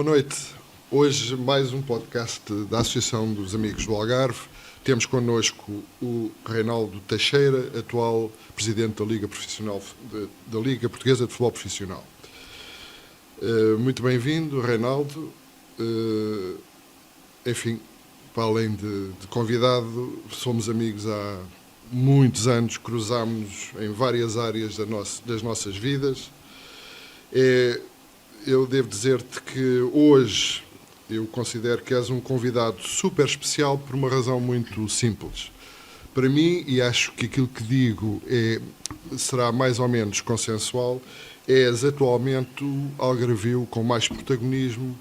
Boa noite. Hoje mais um podcast da Associação dos Amigos do Algarve. Temos connosco o Reinaldo Teixeira, atual Presidente da Liga Portuguesa de Futebol Profissional. Muito bem-vindo, Reinaldo. Enfim, para além de convidado, somos amigos há muitos anos, cruzámos-nos em várias áreas das nossas vidas. Eu devo dizer-te que hoje eu considero que és um convidado super especial por uma razão muito simples. Para mim, e acho que aquilo que digo será mais ou menos consensual, és atualmente o algarvio com mais protagonismo,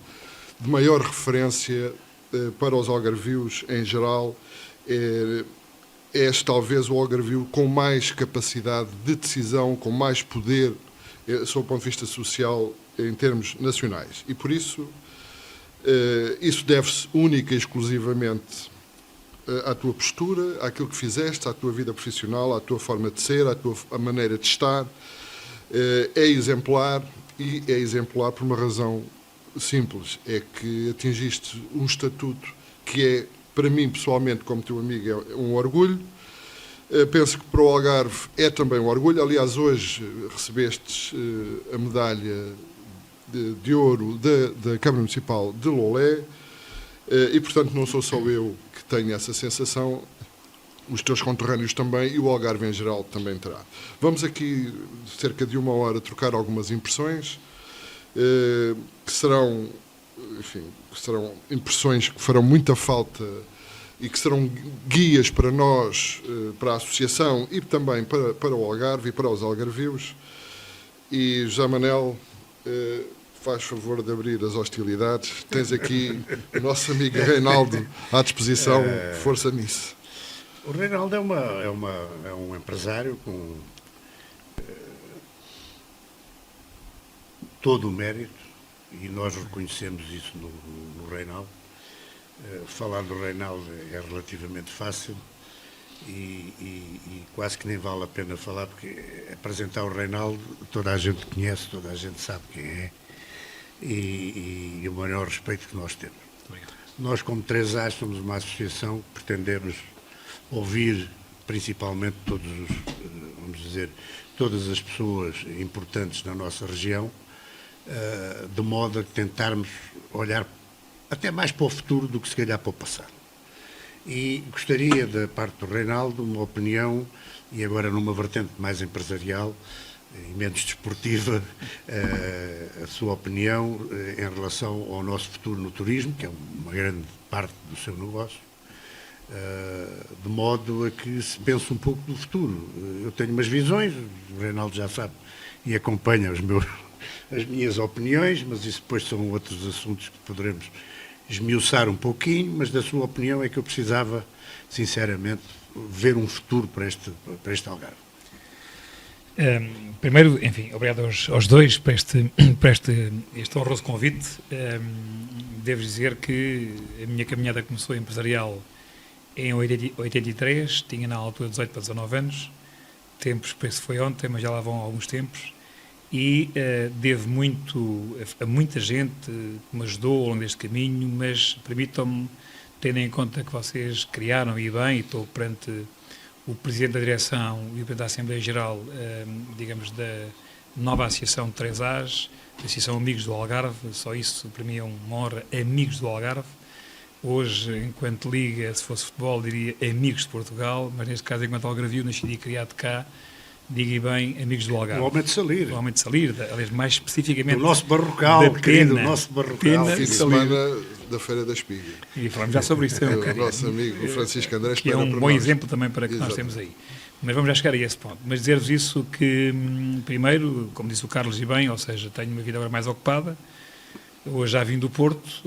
de maior referência para os algarvios em geral. És talvez o algarvio com mais capacidade de decisão, com mais poder, sob o ponto de vista social, em termos nacionais. E por isso, isso deve-se única e exclusivamente à tua postura, àquilo que fizeste, à tua vida profissional, à tua forma de ser, à tua maneira de estar. É exemplar, e é exemplar por uma razão simples, é que atingiste um estatuto que é, para mim, pessoalmente, como teu amigo, é um orgulho. Penso que para o Algarve é também um orgulho. Aliás, hoje recebestes a medalha de ouro da Câmara Municipal de Lolé, e, portanto, não sou só eu que tenho essa sensação, os teus conterrâneos também, e o Algarve em geral também terá. Vamos aqui, cerca de uma hora, trocar algumas impressões, que serão, enfim, serão impressões que farão muita falta e que serão guias para nós, para a Associação e também para o Algarve e para os algarvios. E, José Manel, faz favor de abrir as hostilidades. Tens aqui o nosso amigo Reinaldo à disposição. Força nisso. O Reinaldo é um empresário com todo o mérito, e nós reconhecemos isso no Reinaldo. Falar do Reinaldo é relativamente fácil e quase que nem vale a pena falar, porque apresentar o Reinaldo toda a gente conhece, toda a gente sabe quem é, e o maior respeito que nós temos. Nós, como 3A, somos uma associação que pretendemos ouvir principalmente todas as pessoas importantes na nossa região, de modo a tentarmos olhar até mais para o futuro do que se calhar para o passado. E gostaria, da parte do Reinaldo, uma opinião, e agora numa vertente mais empresarial e menos desportiva, a sua opinião em relação ao nosso futuro no turismo, que é uma grande parte do seu negócio, de modo a que se pense um pouco do futuro. Eu tenho umas visões, o Reinaldo já sabe e acompanha as minhas opiniões, mas isso depois são outros assuntos que poderemos esmiuçar um pouquinho, mas da sua opinião é que eu precisava, sinceramente, ver um futuro para este Algarve. Primeiro, enfim, obrigado aos dois por este honroso convite. Devo dizer que a minha caminhada começou empresarial em 83, tinha na altura 18 para 19 anos, tempos, penso que foi ontem, mas já lá vão alguns tempos, e devo muito a muita gente que me ajudou ao longo deste caminho, mas permitam-me, tendo em conta que vocês criaram, e bem, e estou perante o Presidente da Direção e o Presidente da Assembleia Geral, digamos, da nova Associação de 3As, a Associação Amigos do Algarve, só isso para mim é uma honra, Amigos do Algarve. Hoje, enquanto liga, se fosse futebol, diria Amigos de Portugal, mas neste caso, enquanto algarvio, nascido e criado cá, diga bem, Amigos do Algarve. O Homem de Salir. O Homem de Salir, aliás, mais especificamente... O nosso barrocal, querido, o nosso barrocal. Fim de semana da Feira da Espiga. E falamos já sobre isso. O nosso amigo Francisco Andrés, que é um bom exemplo também para que nós temos aí. Mas vamos já chegar a esse ponto. Mas dizer-vos isso que, primeiro, como disse o Carlos e bem, ou seja, tenho uma vida agora mais ocupada. Hoje já vim do Porto,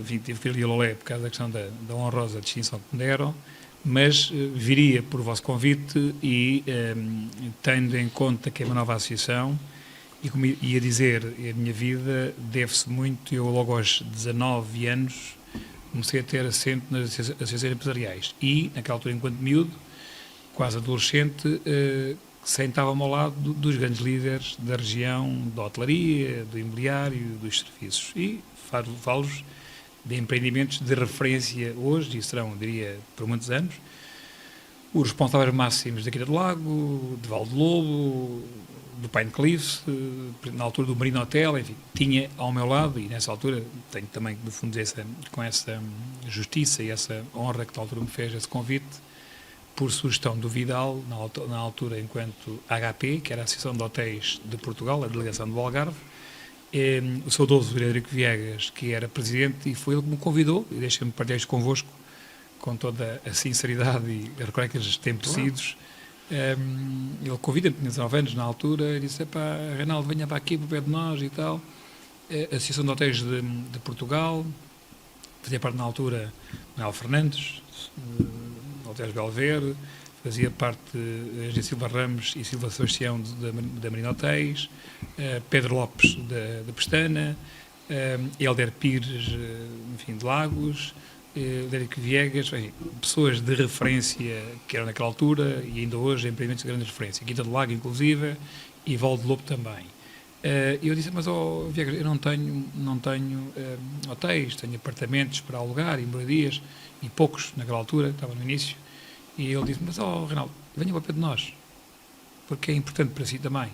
tive que ir a Lolé por causa da questão da honrosa distinção que me deram, mas viria por vosso convite e, tendo em conta que é uma nova associação, e como ia dizer, a minha vida deve-se muito, eu logo aos 19 anos comecei a ter assento nas associações empresariais e, naquela altura, enquanto miúdo, quase adolescente, sentava-me ao lado dos grandes líderes da região, da hotelaria, do imobiliário, dos serviços. E falo-vos de empreendimentos de referência hoje, e serão, diria, por muitos anos, os responsáveis máximos da Quinta do Lago, de Val de Lobo, do Pine Cliff, na altura do Marino Hotel, enfim, tinha ao meu lado, e nessa altura tenho também, no fundo, com essa justiça e essa honra que na altura me fez esse convite, por sugestão do Vidal, na altura enquanto HP, que era a Associação de Hotéis de Portugal, a delegação do Algarve, o saudoso Frederico Viegas, que era presidente, e foi ele que me convidou, e deixa-me partilhar isto convosco, com toda a sinceridade e recordes tempecidos. Ele convida-me, tinha 19 anos na altura, e disse, Reinaldo, venha para aqui, para o pé de nós e tal. A Associação de Hotéis de Portugal, fazia parte na altura Manuel Fernandes, Hotéis Belver, fazia parte de Silva Ramos e Silva Sebastião da Marina Hotéis, Pedro Lopes da Pestana, Helder Pires, enfim, de Lagos, Frederico Viegas, enfim, pessoas de referência que eram naquela altura e ainda hoje empreendimentos de grande referência, Quinta do Lago inclusive, e Val de Lobo também. E eu disse, mas Viegas, eu não tenho hotéis, tenho apartamentos para alugar e moradias, e poucos naquela altura, estava no início, e ele disse, mas Reinaldo, venha para o pé de nós, porque é importante para si também.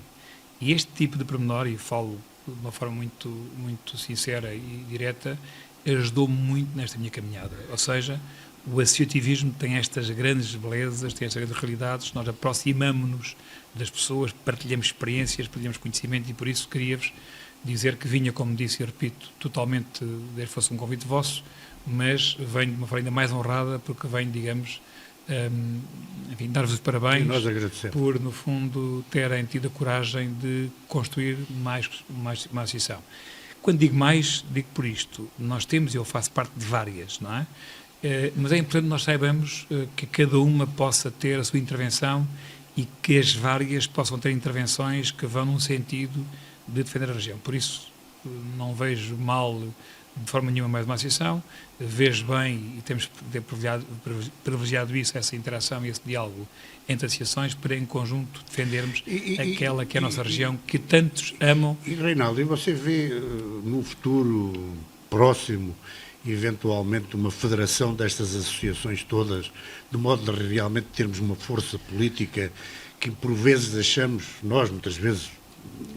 E este tipo de pormenor, e falo de uma forma muito, muito sincera e direta, ajudou-me muito nesta minha caminhada. Ou seja, o associativismo tem estas grandes belezas, tem estas grandes realidades, nós aproximamos-nos das pessoas, partilhamos experiências, partilhamos conhecimento, e por isso queria-vos dizer que vinha, como disse e repito, totalmente, desde que fosse um convite vosso, mas venho de uma forma ainda mais honrada, porque venho, digamos, enfim, dar-vos os parabéns por, no fundo, terem tido a coragem de construir mais uma associação. Quando digo mais, digo por isto. Nós temos, eu faço parte de várias, não é? Mas é importante nós saibamos que cada uma possa ter a sua intervenção e que as várias possam ter intervenções que vão num sentido de defender a região. Por isso, não vejo mal de forma nenhuma mais uma associação, vejo bem, e temos privilegiado isso, essa interação e esse diálogo entre associações, para em conjunto defendermos aquela que é a nossa região, que tantos amam. E Reinaldo, e você vê no futuro próximo, eventualmente, uma federação destas associações todas, de modo de realmente termos uma força política que por vezes achamos, nós muitas vezes,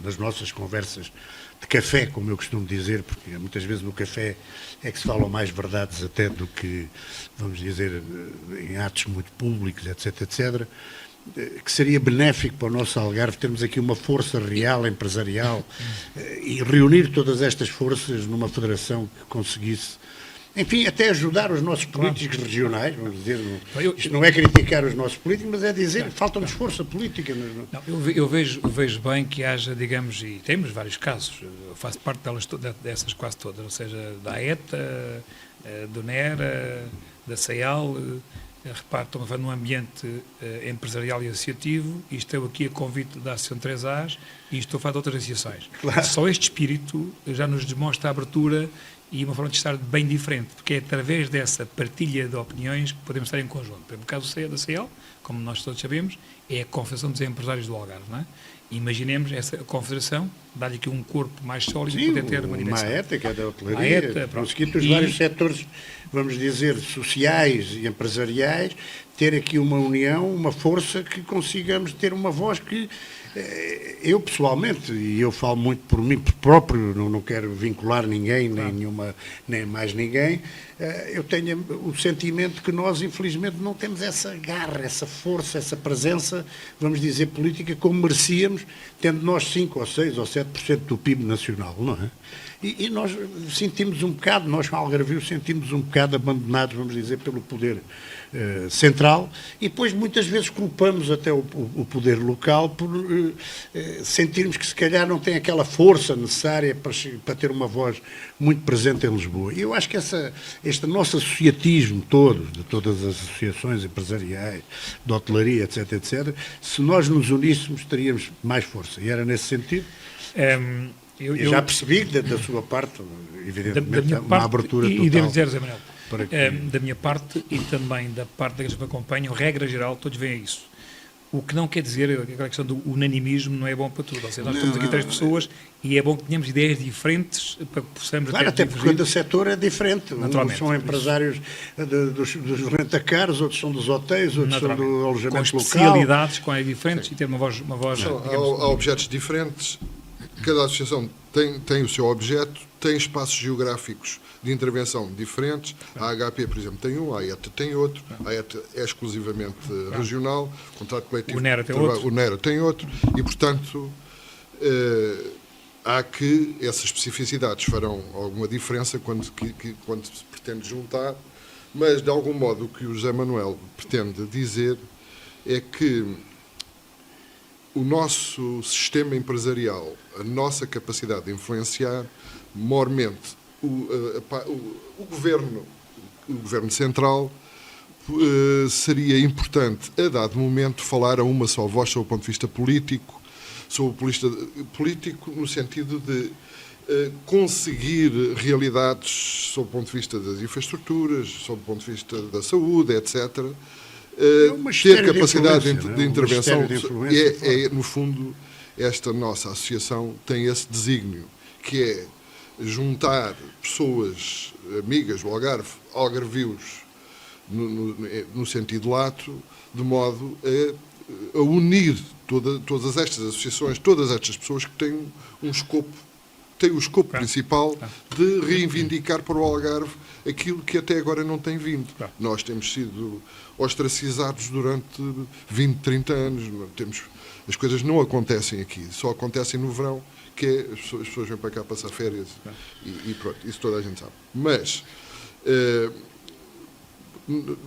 nas nossas conversas de café, como eu costumo dizer, porque muitas vezes no café é que se falam mais verdades até do que, vamos dizer, em atos muito públicos, etc, etc, que seria benéfico para o nosso Algarve termos aqui uma força real, empresarial, e reunir todas estas forças numa federação que conseguisse, enfim, até ajudar os nossos políticos regionais, vamos dizer, isto não é criticar os nossos políticos, mas é dizer que falta-nos força política. Não, eu vejo bem que haja, digamos, e temos vários casos, eu faço parte dessas quase todas, ou seja, da AETA, do NERA, da CEAL, repare, estamos a falar num ambiente empresarial e associativo, e estou aqui a convite da Associação 3As, e estou a falar de outras associações. Claro. Só este espírito já nos demonstra a abertura e uma forma de estar bem diferente, porque é através dessa partilha de opiniões que podemos estar em conjunto. Por exemplo, no caso da CEL, como nós todos sabemos, é a Confederação dos Empresários do Algarve, não é? Imaginemos essa confederação, dar-lhe aqui um corpo mais sólido e poder ter uma dimensão. Uma ETA, que é da hotelaria, conseguir os vários setores, vamos dizer, sociais e empresariais, ter aqui uma união, uma força que consigamos ter uma voz que eu pessoalmente, e eu falo muito por mim próprio, não quero vincular ninguém, nem mais ninguém, eu tenho o sentimento que nós, infelizmente, não temos essa garra, essa força, essa presença, vamos dizer, política, como merecíamos, tendo nós 5 ou 6 ou 7% do PIB nacional, não é? E nós sentimos um bocado, nós algarvios sentimos um bocado abandonados, vamos dizer, pelo poder central, e depois muitas vezes culpamos até o poder local por sentirmos que se calhar não tem aquela força necessária para ter uma voz muito presente em Lisboa. E eu acho que este nosso associatismo todo, de todas as associações empresariais, de hotelaria, etc, etc, se nós nos uníssemos, teríamos mais força. E era nesse sentido. Eu já percebi da sua parte, evidentemente, uma abertura total. E devo dizer, Zé Manuel, da minha parte e também da parte daqueles que me acompanham, regra geral, todos veem isso. O que não quer dizer, aquela questão do unanimismo não é bom para tudo. Ou seja, nós estamos aqui 3 pessoas e é bom que tenhamos ideias diferentes para que possamos Claro, até porque cada setor é diferente. Uns são empresários dos rentacares, outros são dos hotéis, outros são do alojamento com local. especialidades, com diferentes e ter uma voz Há objetos diferentes, cada associação tem o seu objeto, tem espaços geográficos de intervenção diferentes. A HP, por exemplo, tem um, a ETA tem outro, a ETA é exclusivamente regional, o contrato coletivo. O NERA tem outro. O NERA tem outro, e, portanto, há que essas especificidades farão alguma diferença quando se pretende juntar, mas, de algum modo, o que o José Manuel pretende dizer é que o nosso sistema empresarial, a nossa capacidade de influenciar, maiormente o governo central, seria importante, a dado momento, falar a uma só voz sob o ponto de vista político, político no sentido de conseguir realidades sob o ponto de vista das infraestruturas, sob o ponto de vista da saúde, etc., ter capacidade de intervenção. No fundo, esta nossa associação tem esse desígnio, que é juntar pessoas amigas do Algarve, algarvios, no sentido lato, de modo a unir todas estas associações, todas estas pessoas que têm um escopo, o escopo principal de reivindicar para o Algarve aquilo que até agora não tem vindo. Nós temos sido ostracizados durante 20, 30 anos. As coisas não acontecem aqui, só acontecem no verão, que é as pessoas vêm para cá passar férias e pronto, isso toda a gente sabe. Mas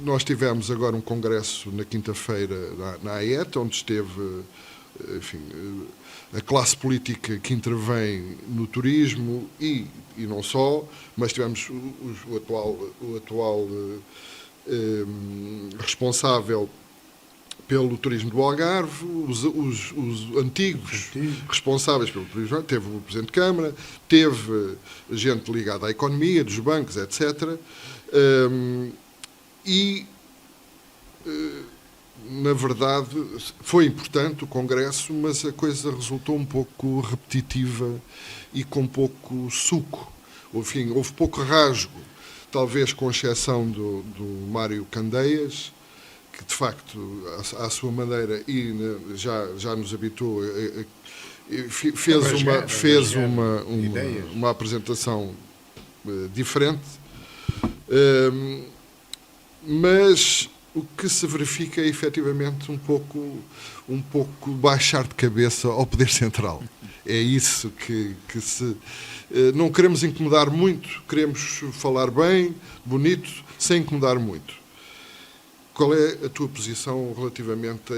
nós tivemos agora um congresso na quinta-feira na AETA, onde esteve, enfim, a classe política que intervém no turismo e não só, mas tivemos o atual responsável pelo turismo do Algarve, os antigos responsáveis pelo turismo, teve o Presidente de Câmara, teve gente ligada à economia, dos bancos, etc. Na verdade, foi importante o Congresso, mas a coisa resultou um pouco repetitiva e com pouco suco. Houve pouco rasgo, talvez com exceção do Mário Candeias, que de facto, à sua maneira, e já nos habitou, fez uma apresentação diferente, mas o que se verifica é efetivamente um pouco baixar de cabeça ao Poder Central. É isso que se... Não queremos incomodar muito, queremos falar bem, bonito, sem incomodar muito. Qual é a tua posição relativamente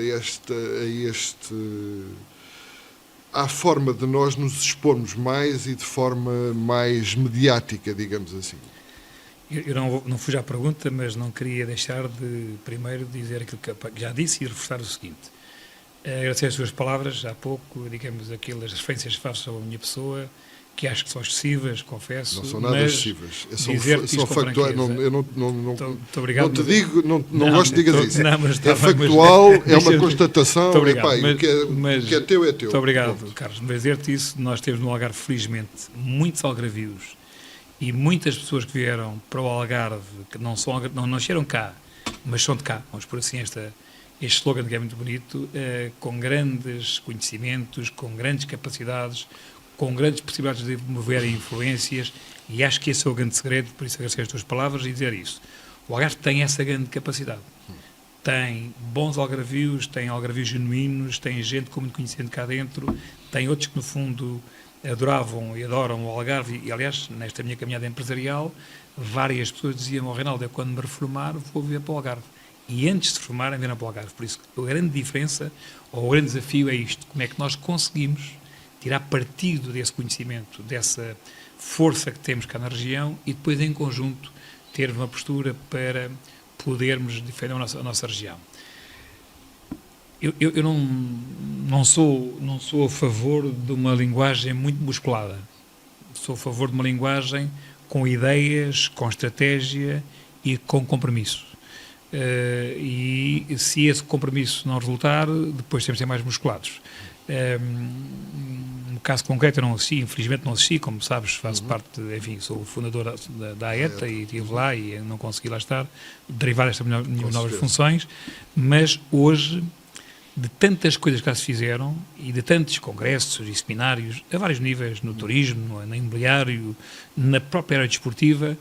à forma de nós nos expormos mais e de forma mais mediática, digamos assim? Eu não fujo à pergunta, mas não queria deixar de, primeiro, dizer aquilo que já disse e reforçar o seguinte. Agradecer as suas palavras, há pouco, digamos, aquelas referências que faço sobre a minha pessoa, que acho que são excessivas, confesso. Não são nada excessivas. São factuais. Eu não te digo, não gosto de dizer isso. É factual, é uma constatação. Obrigado, o que é teu é teu. Muito obrigado, Carlos. Mas dizer-te isso, nós temos no Algarve, felizmente, muitos algarvios e muitas pessoas que vieram para o Algarve, que não nasceram cá, mas são de cá, vamos por assim este slogan que é muito bonito, com grandes conhecimentos, com grandes capacidades, com grandes possibilidades de mover influências, e acho que esse é o grande segredo, por isso agradecer as tuas palavras e dizer isso. O Algarve tem essa grande capacidade. Tem bons algarvios, tem algarvios genuínos, tem gente com muito conhecimento cá dentro, tem outros que, no fundo, adoravam e adoram o Algarve, e, aliás, nesta minha caminhada empresarial, várias pessoas diziam ao Reinaldo, eu quando me reformar vou viver para o Algarve. E antes de se reformarem, vieram para o Algarve. Por isso, a grande diferença, ou o grande desafio é isto, como é que nós conseguimos tirar partido desse conhecimento, dessa força que temos cá na região e depois, em conjunto, ter uma postura para podermos defender a nossa região. Eu não sou a favor de uma linguagem muito musculada. Sou a favor de uma linguagem com ideias, com estratégia e com compromisso. e se esse compromisso não resultar, depois temos de ser mais musculados. No caso concreto eu não assisti, infelizmente não assisti, como sabes, faço parte, enfim, sou o fundador da AETA e estive lá e não consegui lá estar, derivado destas minhas novas funções, mas hoje, de tantas coisas que já se fizeram e de tantos congressos e seminários a vários níveis, no turismo, no imobiliário, na própria área desportiva,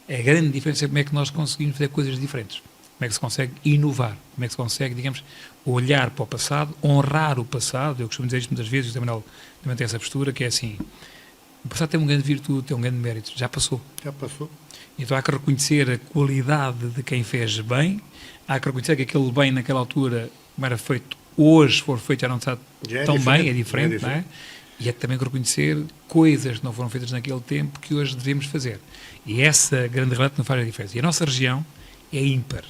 a grande diferença é como é que nós conseguimos fazer coisas diferentes. Como é que se consegue inovar, como é que se consegue, digamos, olhar para o passado, honrar o passado. Eu costumo dizer isto muitas vezes, o Manuel também tem essa postura, que é assim, o passado tem uma grande virtude, tem um grande mérito, já passou. Já passou. Então há que reconhecer a qualidade de quem fez bem, há que reconhecer que aquele bem naquela altura, como era feito, hoje for feito já não está tão bem, é diferente, não é? E é também reconhecer coisas que não foram feitas naquele tempo que hoje devemos fazer. E essa grande realidade não faz a diferença. E a nossa região é ímpar.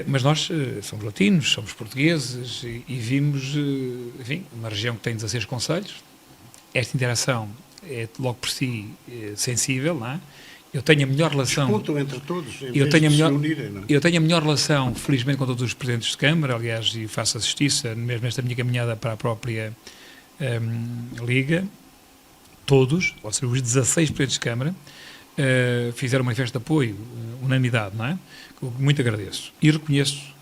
Mas nós somos latinos, somos portugueses e vimos, enfim, uma região que tem 16 concelhos. Esta interação é logo por si sensível, não é? Eu tenho a melhor relação. Disputam entre todos, Eu tenho a melhor relação, felizmente, com todos os presidentes de Câmara, aliás, e faço a justiça, mesmo nesta minha caminhada para a própria Liga, todos, ou seja, os 16 presidentes de Câmara, fizeram uma manifesto de apoio, unanimidade, não é? Muito agradeço. E reconheço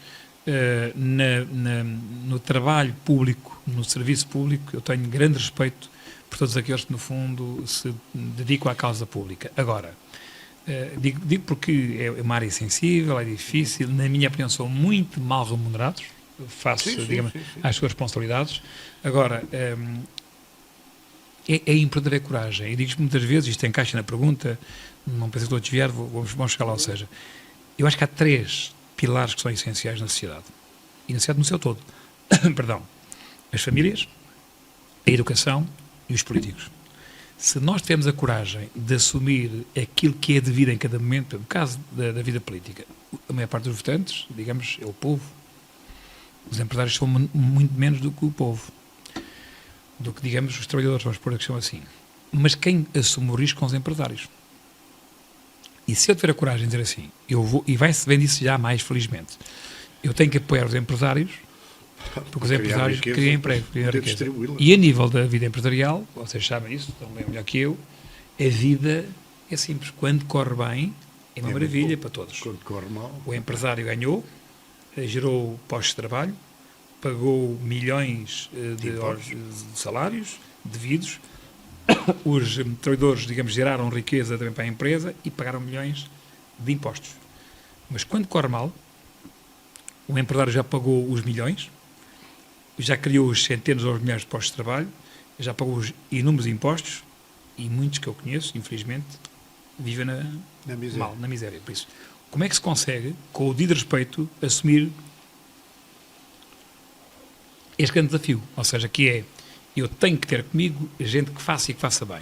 no trabalho público, no serviço público, eu tenho grande respeito por todos aqueles que, no fundo, se dedicam à causa pública. Agora, digo porque é uma área sensível, é difícil, na minha opinião são muito mal remunerados, face, digamos, às suas responsabilidades. Agora, é importante haver coragem. E digo muitas vezes, isto encaixa na pergunta, não penso que estou a desviar, vamos chegar lá, ou seja, eu acho que há 3 pilares que são essenciais na sociedade, e na sociedade no seu todo. Perdão. As famílias, a educação e os políticos. Se nós tivermos a coragem de assumir aquilo que é devido em cada momento, no caso da vida política, a maior parte dos votantes, digamos, é o povo. Os empresários são muito menos do que o povo, do que, digamos, os trabalhadores, vamos pôr a questão assim. Mas quem assume o risco são os empresários. E se eu tiver a coragem de dizer assim, eu vou, e vai-se vendo isso já mais, felizmente, eu tenho que apoiar os empresários, porque os empresários criam emprego, criam riqueza. E a nível da vida empresarial, vocês sabem isso, estão bem melhor que eu, a vida é simples. Quando corre bem, é uma maravilha para todos. Quando corre mal, o empresário ganhou, gerou postos de trabalho, pagou milhões de salários devidos, os trabalhadores, digamos, geraram riqueza também para a empresa e pagaram milhões de impostos. Mas quando corre mal, o empresário já pagou os milhões, já criou os centenas ou os milhares de postos de trabalho, já pagou os inúmeros impostos e muitos que eu conheço, infelizmente, vivem na miséria. Por isso, como é que se consegue, com o devido respeito, assumir este grande desafio? Ou seja, que é, eu tenho que ter comigo gente que faça e que faça bem.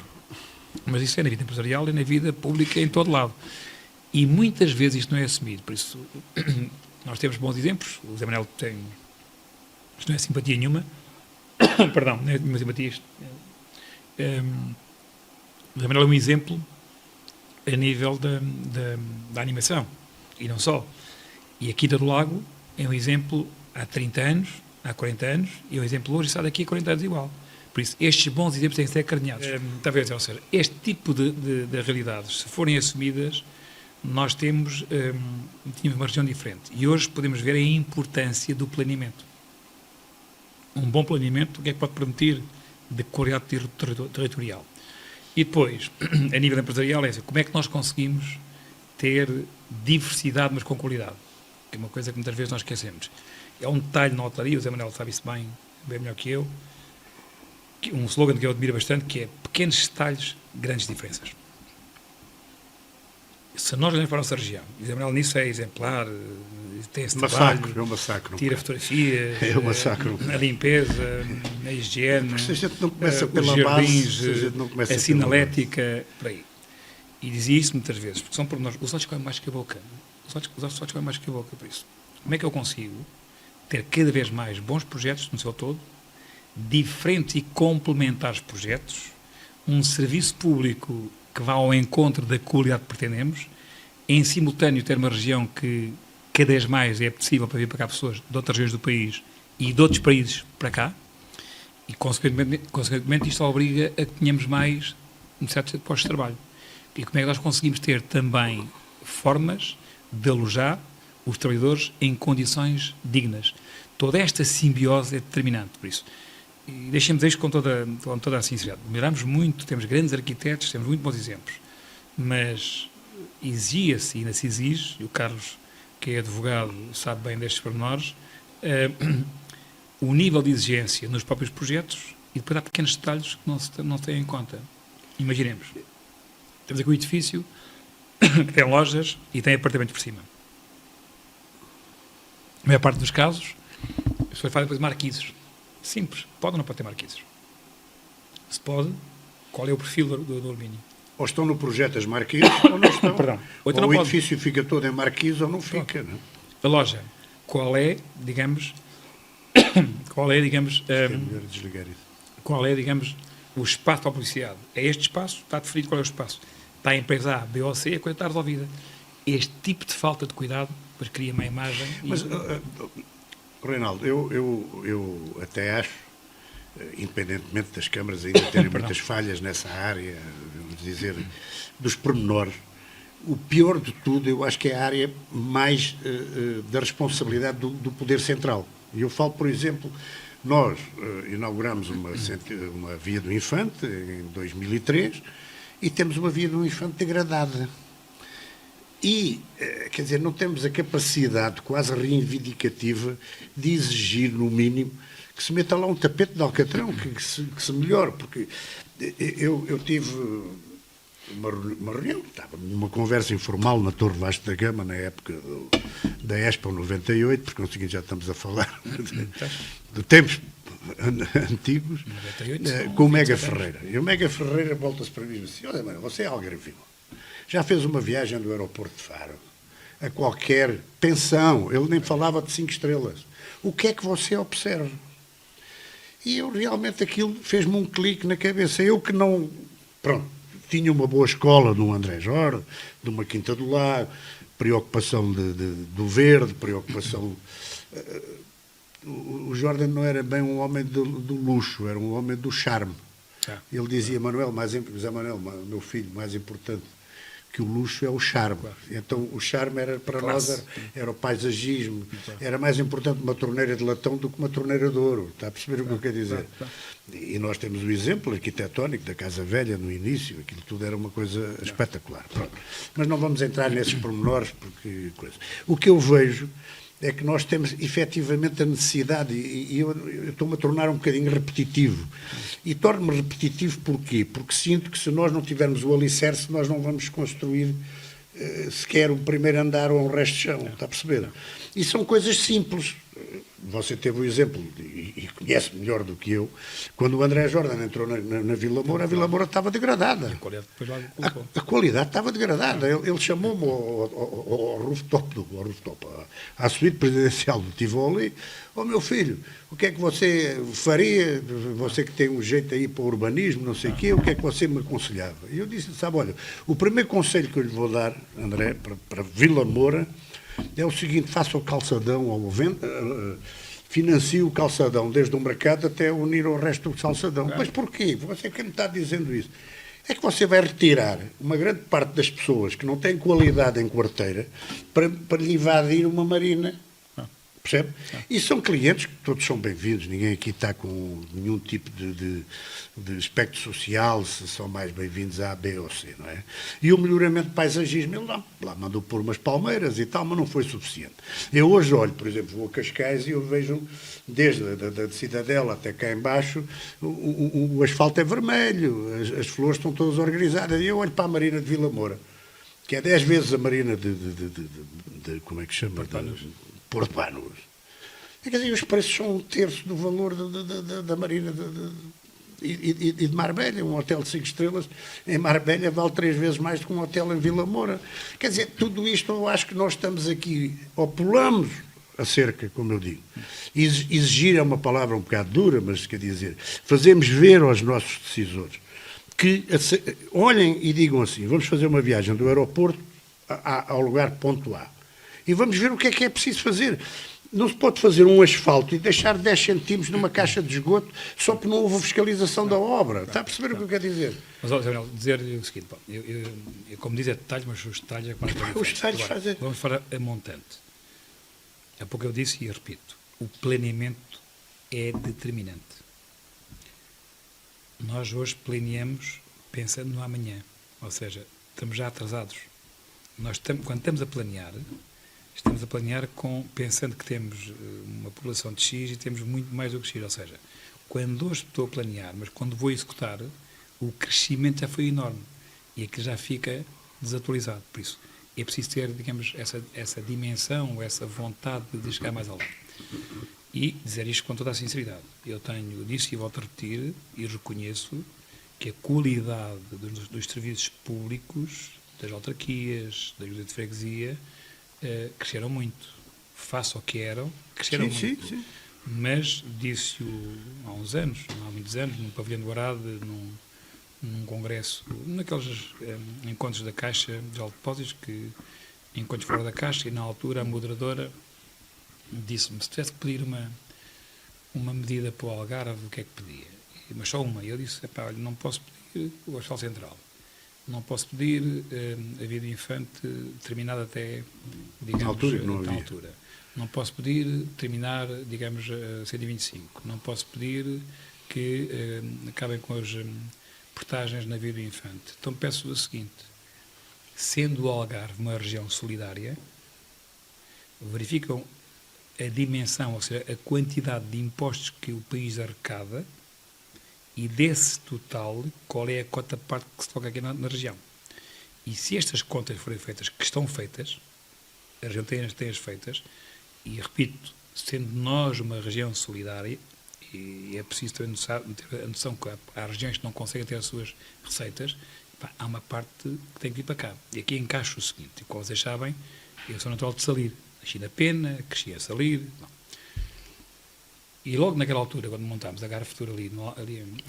Mas isso é na vida empresarial e na vida pública em todo lado. E muitas vezes isto não é assumido. Por isso, nós temos bons exemplos. O Zé Manuel tem... Isto não é simpatia nenhuma. Perdão, não é nenhuma simpatia. O Zé Manuel é um exemplo a nível da animação. E não só. E a Quinta do Lago é um exemplo há 30 anos, há 40 anos, e é um exemplo hoje e está daqui a 40 anos igual. Por isso, estes bons exemplos têm que ser acarinhados. Talvez, ou seja, este tipo de realidades, se forem assumidas, nós tínhamos uma região diferente. E hoje podemos ver a importância do planeamento. Um bom planeamento, o que é que pode permitir de qualidade territorial? E depois, a nível empresarial, é assim, como é que nós conseguimos ter diversidade, mas com qualidade? É uma coisa que muitas vezes nós esquecemos. É um detalhe na hotelaria, o Zé Manuel sabe isso bem melhor que eu, um slogan que eu admiro bastante, que é pequenos detalhes, grandes diferenças. Se nós olharmos para a nossa região, o Zé Manuel nisso é exemplar, tem esse trabalho, é um massacre, tira fotografias, é um massacre, a limpeza, a higiene, se a gente não começa pela jardins, base, se a gente não começa a sinalética, por aí. E dizia isso muitas vezes, porque são por nós, os olhos comem mais que a boca. Os olhos comem mais que a boca, por isso. Como é que eu consigo ter cada vez mais bons projetos no seu todo, diferentes e complementares projetos, um serviço público que vá ao encontro da qualidade que pretendemos em simultâneo ter uma região que cada vez mais é apetecível para vir para cá pessoas de outras regiões do país e de outros países para cá, e consequentemente isto obriga a que tenhamos mais necessidades de postos de trabalho. E como é que nós conseguimos ter também formas de alojar os trabalhadores em condições dignas? Toda esta simbiose é determinante, por isso. E deixem-me dizer isto com toda a sinceridade. Melhoramos muito, temos grandes arquitetos, temos muito bons exemplos, mas exigia-se, e ainda se exige, e o Carlos, que é advogado, sabe bem destes pormenores, o nível de exigência nos próprios projetos, e depois há pequenos detalhes que não se têm em conta. Imaginemos, temos aqui um edifício que tem lojas e tem apartamentos por cima. A maior parte dos casos, as pessoas fazem depois marquises. Simples. Pode ou não pode ter marquises? Se pode, qual é o perfil do alumínio? Ou estão no projeto as marquises, ou não estão. Perdão. Ou então o não edifício fica todo em marquise ou não fica. Não? A loja, qual é, digamos, É melhor desligar isso. qual é, digamos, o espaço para a publicidade? É este espaço? Está definido qual é o espaço? Está a empresa A, B ou C, a coisa está resolvida. Este tipo de falta de cuidado depois cria uma imagem... Mas, Reinaldo, eu até acho, independentemente das câmaras ainda terem muitas falhas nessa área, vamos dizer, dos pormenores, o pior de tudo, eu acho que é a área mais da responsabilidade do Poder Central. E eu falo, por exemplo, nós inauguramos uma via do Infante em 2003 e temos uma via do Infante degradada. E, quer dizer, não temos a capacidade quase reivindicativa de exigir, no mínimo, que se meta lá um tapete de alcatrão, que se melhore, porque eu tive uma reunião, estava numa conversa informal na Torre Vasco da Gama, na época da Expo 98, porque não sei, já estamos a falar de tempos antigos, 98, com o Mega Ferreira. E o Mega Ferreira volta-se para mim e diz assim: olha, mano, você é algarvio. Já fez uma viagem do aeroporto de Faro a qualquer pensão, ele nem falava de 5 estrelas. O que é que você observa? E eu realmente aquilo fez-me um clique na cabeça. Eu que não, pronto, tinha uma boa escola no André Jorge, de uma Quinta do Lago, preocupação do verde, preocupação... O Jordan não era bem um homem do luxo, era um homem do charme. Ele dizia: Manuel, José Manuel, meu filho, mais importante que o luxo é o charme. Claro. Então o charme era para nós era o paisagismo. Claro. Era mais importante uma torneira de latão do que uma torneira de ouro. Está a perceber o que eu quero dizer? Claro. E nós temos o exemplo arquitetónico da Casa Velha no início, aquilo tudo era uma coisa espetacular. Pronto. Mas não vamos entrar nesses pormenores, porque coisa. O que eu vejo é que nós temos efetivamente a necessidade, e eu estou-me a tornar um bocadinho repetitivo. E torno-me repetitivo porquê? Porque sinto que se nós não tivermos o alicerce, nós não vamos construir sequer o primeiro andar ou um resto de chão, está a perceber? E são coisas simples. Você teve o exemplo, e conhece melhor do que eu, quando o André Jordan entrou na Vila Moura, a Vila Moura estava degradada. A qualidade estava degradada. Ele chamou-me ao rooftop, à suíte presidencial do Tivoli: ó meu filho, o que é que você faria, você que tem um jeito aí para o urbanismo, não sei o quê, o que é que você me aconselhava? E eu disse: sabe, olha, o primeiro conselho que eu lhe vou dar, André, para Vila Moura, é o seguinte: faça o calçadão ao vento, financie o calçadão desde o mercado até unir ao resto do calçadão. Mas porquê? Você que me está dizendo isso? É que você vai retirar uma grande parte das pessoas que não têm qualidade em quarteira para lhe invadir uma marina. Percebe? E são clientes que todos são bem-vindos, ninguém aqui está com nenhum tipo de aspecto social, se são mais bem-vindos a B ou C, não é? E o melhoramento de paisagismo, ele lá mandou pôr umas palmeiras e tal, mas não foi suficiente. Eu hoje olho, por exemplo, vou a Cascais e eu vejo, desde a Cidadela até cá embaixo, o asfalto é vermelho, as flores estão todas organizadas, e eu olho para a Marina de Vila Moura, que é 10 vezes a Marina de como é que chama? Porto Banos. Quer dizer, os preços são 1/3 do valor da Marina e de Marbella. Um hotel de 5 estrelas em Marbella vale 3 vezes mais do que um hotel em Vila Moura. Quer dizer, tudo isto eu acho que nós estamos aqui, ou pulamos a cerca, como eu digo. Exigir é uma palavra um bocado dura, mas quer dizer, fazemos ver aos nossos decisores que olhem e digam assim: vamos fazer uma viagem do aeroporto ao lugar ponto A. E vamos ver o que é preciso fazer. Não se pode fazer um asfalto e deixar 10 centímetros numa caixa de esgoto só porque não houve fiscalização da obra. Está a perceber o que eu quero dizer? Mas, olha, Samuel, dizer-lhe o seguinte, como diz, é detalhes, mas os detalhes é que mais Os detalhes agora, fazem... vamos para a montante. Há pouco eu disse e eu repito, o planeamento é determinante. Nós hoje planeamos pensando no amanhã, ou seja, estamos já atrasados. Quando estamos a planear, estamos a planear pensando que temos uma população de X e temos muito mais do que X, ou seja, quando hoje estou a planear, mas quando vou executar, o crescimento já foi enorme e aquilo já fica desatualizado. Por isso, é preciso ter, digamos, essa dimensão, essa vontade de chegar mais alto. E dizer isto com toda a sinceridade. Eu disse e volto a repetir, e reconheço que a qualidade dos serviços públicos, das autarquias, da Junta de Freguesia, cresceram muito. Face ao que eram, cresceram muito. Sim. Mas disse-o há uns anos, não há muitos anos, num pavilhão do Arado, num congresso, naqueles encontros da Caixa de Depósitos, encontros fora da Caixa, e na altura a moderadora disse-me, se tivesse que pedir uma medida para o Algarve, o que é que pedia? Mas só uma. E eu disse, olha, não posso pedir o asfalto central. Não posso pedir a via do Infante terminada até, digamos, altura. Não posso pedir terminar, digamos, a 125. Não posso pedir que acabem com as portagens na via do Infante. Então peço o seguinte, sendo o Algarve uma região solidária, verificam a dimensão, ou seja, a quantidade de impostos que o país arrecada e desse total, qual é a cota-parte que se toca aqui na região. E se estas contas forem feitas, que estão feitas, a região tem-as feitas, e repito, sendo nós uma região solidária, e é preciso ter a noção que há regiões que não conseguem ter as suas receitas, há uma parte que tem que vir para cá. E aqui encaixo o seguinte, como vocês sabem, eu sou natural de Salir, nasci na Pena, cresci a Salir. Não. E logo naquela altura, quando montámos a Garra Futura ali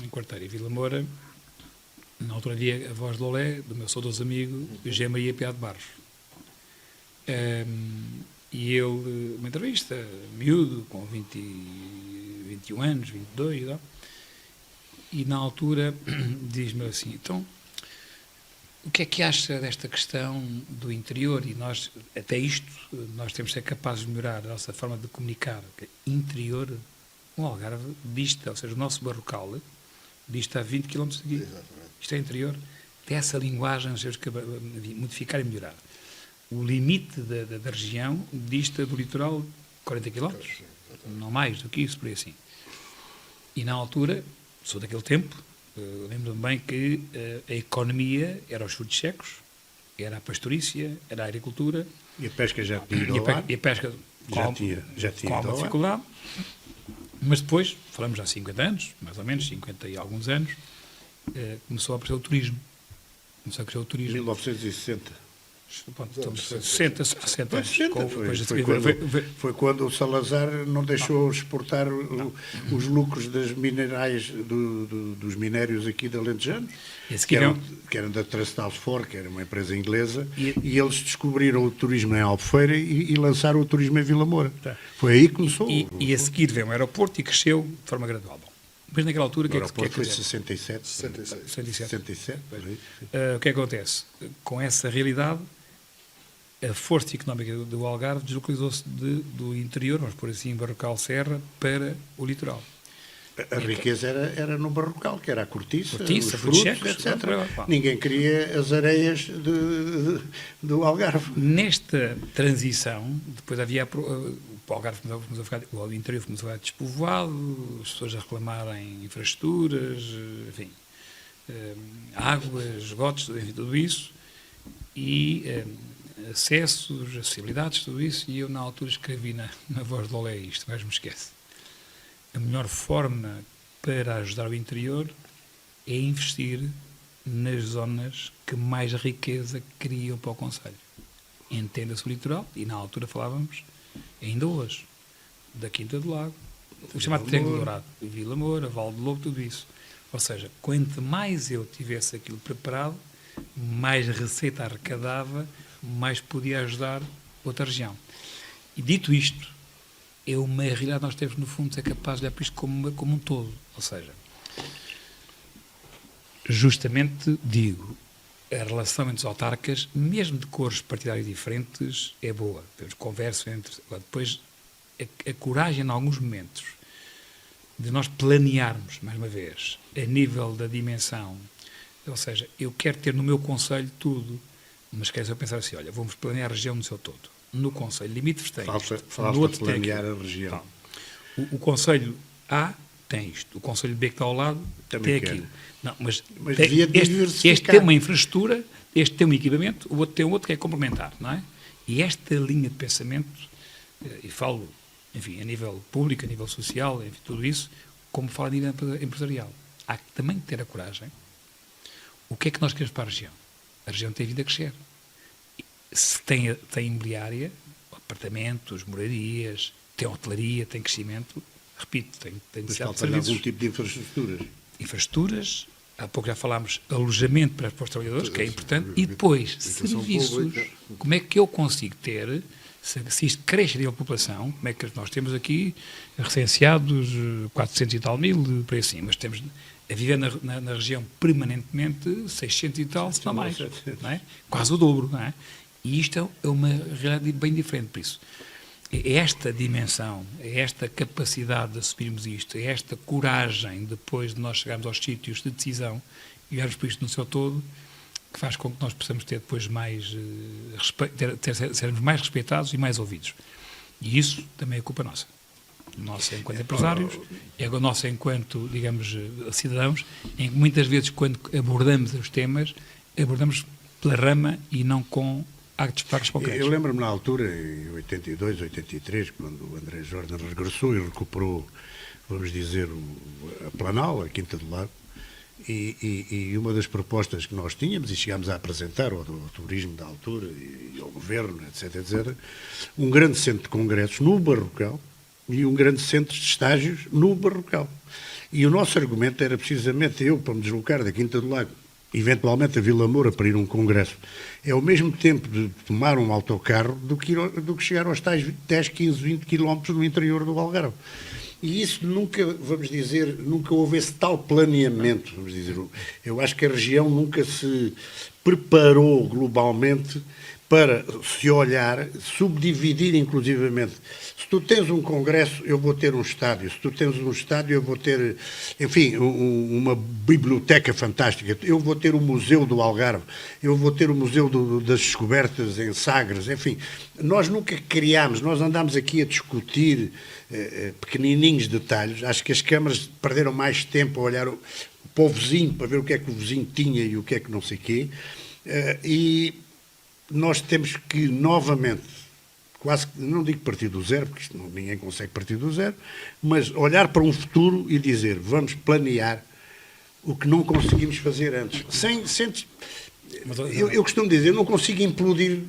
em Quarteira e Vila Moura, na altura havia a voz de Lolé, do meu saudoso amigo, José Maria Piá de Barros. E ele, uma entrevista, miúdo, com 21 anos, 22, não? E na altura diz-me assim, então, o que é que acha desta questão do interior? E nós, até isto, nós temos de ser capazes de melhorar a nossa forma de comunicar. Interior, o Algarve dista, ou seja, o nosso barrocal dista a 20 km daqui. Exatamente. Isto é interior. Dessa linguagem, nós temos que modificar e melhorar. O limite da região dista do litoral 40 km, não mais do que isso, por aí assim. E na altura, sou daquele tempo, lembro-me bem que a economia era os frutos secos, era a pastorícia, era a agricultura. E a pesca já tinha ido ao ar. E a pesca já tinha com alguma dificuldade. Mas depois, falamos já há 50 anos, mais ou menos, 50 e alguns anos, começou a aparecer o turismo. Começou a crescer o turismo. 1960. Estamos 60 anos. Foi quando o Salazar não deixou exportar os lucros das minerais, dos minérios aqui de Alentejano, que eram da Trastal For, que era uma empresa inglesa, e eles descobriram o turismo em Albufeira e lançaram o turismo em Vila Moura. Tá. Foi aí que começou. E a seguir veio um aeroporto e cresceu de forma gradual. Bom, mas naquela altura, o que é que foi 67? 67. Por aí. O que é que acontece? Com essa realidade, a força económica do Algarve deslocalizou-se do interior, vamos pôr assim, Barrocal Serra, para o litoral. A riqueza era no Barrocal, que era a cortiça, os frutos, etc. Ninguém queria as areias do Algarve. Nesta transição, depois havia o Algarve começou a ficar, o interior começou a ficar despovoado, as pessoas a reclamarem infraestruturas, enfim, águas, esgotos, enfim, tudo isso, e acessos, acessibilidades, tudo isso, e eu na altura escrevi na voz do Olé isto, mas me esquece. A melhor forma para ajudar o interior é investir nas zonas que mais riqueza criam para o concelho. Entenda-se o litoral, e na altura falávamos, ainda hoje, da Quinta do Lago, o chamado Triângulo Dourado, Vila Moura, Val de Lobo, tudo isso. Ou seja, quanto mais eu tivesse aquilo preparado, mais receita arrecadava mais podia ajudar outra região. E dito isto, é uma realidade que nós temos, no fundo, de ser capaz de olhar para isto como um todo. Ou seja, justamente digo, a relação entre os autarcas, mesmo de cores partidárias diferentes, é boa. Temos conversa entre... Depois, a coragem, em alguns momentos, de nós planearmos, mais uma vez, a nível da dimensão, ou seja, eu quero ter no meu concelho tudo, mas quero só pensar assim, olha, vamos planear a região no seu todo. No concelho limítrofes tem isto, no outro tem planear a região. Então, o concelho A tem isto, o concelho B que está ao lado Também tem quer. aquilo. Não, mas devia este tem uma infraestrutura, este tem um equipamento, o outro tem outro que é complementar, não é? E esta linha de pensamento, e falo, enfim, a nível público, a nível social, enfim, tudo isso, como falo a nível empresarial. Há que também ter a coragem. O que é que nós queremos para a região? A região tem vindo a crescer. Se tem imobiliária, apartamentos, moradias, tem hotelaria, tem crescimento, repito, tem Mas necessidade de falta algum serviços. tipo de infraestruturas. Infraestruturas, há pouco já falámos alojamento para os trabalhadores, que é importante, e depois serviços. Como é que eu consigo ter, se isto cresce a nível de população, como é que nós temos aqui recenseados 400 e tal mil, por aí assim, mas temos a viver na região permanentemente 600 e tal, se não mais, não é? Quase o dobro, não é? E isto é uma realidade bem diferente, por isso. É esta dimensão, é esta capacidade de assumirmos isto, é esta coragem depois de nós chegarmos aos sítios de decisão e olharmos para isto no seu todo, que faz com que nós possamos ter depois mais, sermos mais respeitados e mais ouvidos. E isso também é culpa nossa. Nossa enquanto empresários, é a nossa enquanto, digamos, cidadãos, em que muitas vezes quando abordamos os temas, abordamos pela rama e não com actos práticos concretos. Eu lembro-me na altura, em 82, 83, quando o André Jordan regressou e recuperou, vamos dizer, a Planal, a Quinta do Lago, e uma das propostas que nós tínhamos, e chegámos a apresentar ao turismo da altura e ao governo, etc., etc., um grande centro de congressos no Barrocal e um grande centro de estágios no Barrocal. E o nosso argumento era precisamente eu, para me deslocar da Quinta do Lago, eventualmente a Vila Moura para ir a um congresso, é ao mesmo tempo de tomar um autocarro do que chegar aos tais 10, 15, 20 quilómetros no interior do Algarve. E isso nunca, vamos dizer, nunca houve esse tal planeamento, vamos dizer. Eu acho que a região nunca se preparou globalmente para se olhar, subdividir inclusivamente. Se tu tens um congresso, eu vou ter um estádio. Se tu tens um estádio, eu vou ter, enfim, uma biblioteca fantástica. Eu vou ter o Museu do Algarve. Eu vou ter o Museu das Descobertas em Sagres. Enfim, nós nunca criámos, nós andámos aqui a discutir pequenininhos detalhes. Acho que as câmaras perderam mais tempo a olhar para o vizinho, para ver o que é que o vizinho tinha e o que é que não sei quê. E nós temos que, novamente, quase, não digo partir do zero, porque isto ninguém consegue partir do zero, mas olhar para um futuro e dizer, vamos planear o que não conseguimos fazer antes. Eu costumo dizer, eu não consigo implodir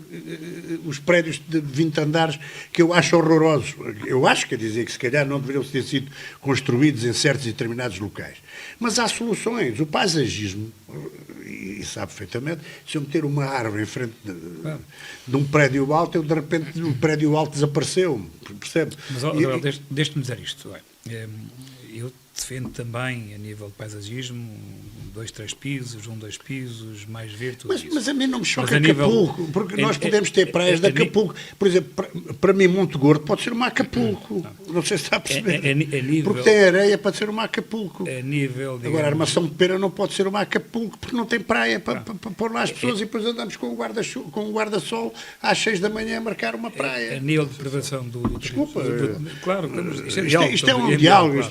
os prédios de 20 andares que eu acho horrorosos. Eu acho, quer dizer, que se calhar não deveriam ter sido construídos em certos e determinados locais. Mas há soluções. O paisagismo, e sabe perfeitamente, se eu meter uma árvore em frente de um prédio alto, de repente o prédio alto desapareceu, percebe? Mas, deixe-me dizer isto. Eu defendo também, a nível de paisagismo, 2, 3 pisos, 2 pisos, mais verde, tudo isso. Mas a mim não me choca nível, Acapulco, porque nós podemos ter praias de Acapulco. Por exemplo, para mim, Monte Gordo pode ser uma Acapulco. Não sei se está a perceber. Nível, porque tem areia para ser uma Acapulco. Digamos, agora, a Armação de Pera não pode ser uma Acapulco, porque não tem praia para pôr lá as pessoas e depois andamos com o guarda-sol às 6 da manhã a marcar uma praia. A nível de preservação do... Desculpa. Claro, isto é um diálogo.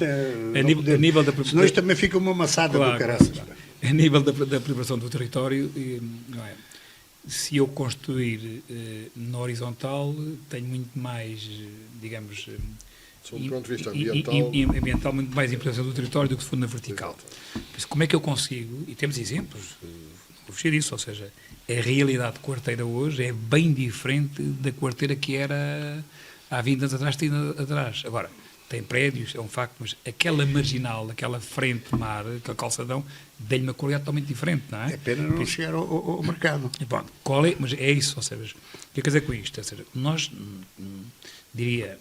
A nível da... Senão isto também fica uma maçada do caraças. Claro. A nível da preservação do território, não é? Se eu construir na horizontal, tenho muito mais, digamos, do ponto de vista ambiental, muito mais importância do território do que se for na vertical. Por isso, como é que eu consigo, e temos exemplos, vou fugir disso, ou seja, a realidade de Quarteira hoje é bem diferente da Quarteira que era há 20 anos atrás, 30 anos atrás. Agora, tem prédios, é um facto, mas aquela marginal, aquela frente mar, aquele calçadão, dê-lhe uma qualidade totalmente diferente, não é? É pena não chegar ao mercado. E pronto, qual é, mas é isso, ou seja, o que é quer dizer com isto? Ou seja, nós, diria,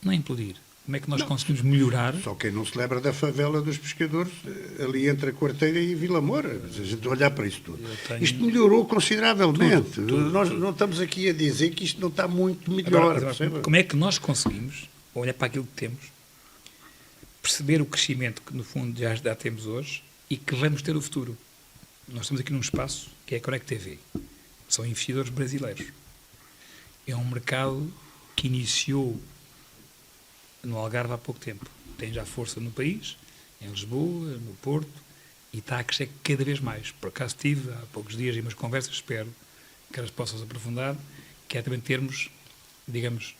não é implodir, como é que nós conseguimos melhorar? Só quem não se lembra da favela dos pescadores, ali entre a Quarteira e Vila Moura. Se a gente olhar para isso tudo. Isto melhorou consideravelmente. Nós não estamos aqui a dizer que isto não está muito melhor. Agora, como é que nós conseguimos olhar para aquilo que temos, perceber o crescimento que, no fundo, já temos hoje e que vamos ter no futuro? Nós estamos aqui num espaço que é a Conect TV. São investidores brasileiros. É um mercado que iniciou no Algarve há pouco tempo. Tem já força no país, em Lisboa, no Porto, e está a crescer cada vez mais. Por acaso tive há poucos dias umas conversas, espero que elas possam se aprofundar, que é também termos, digamos,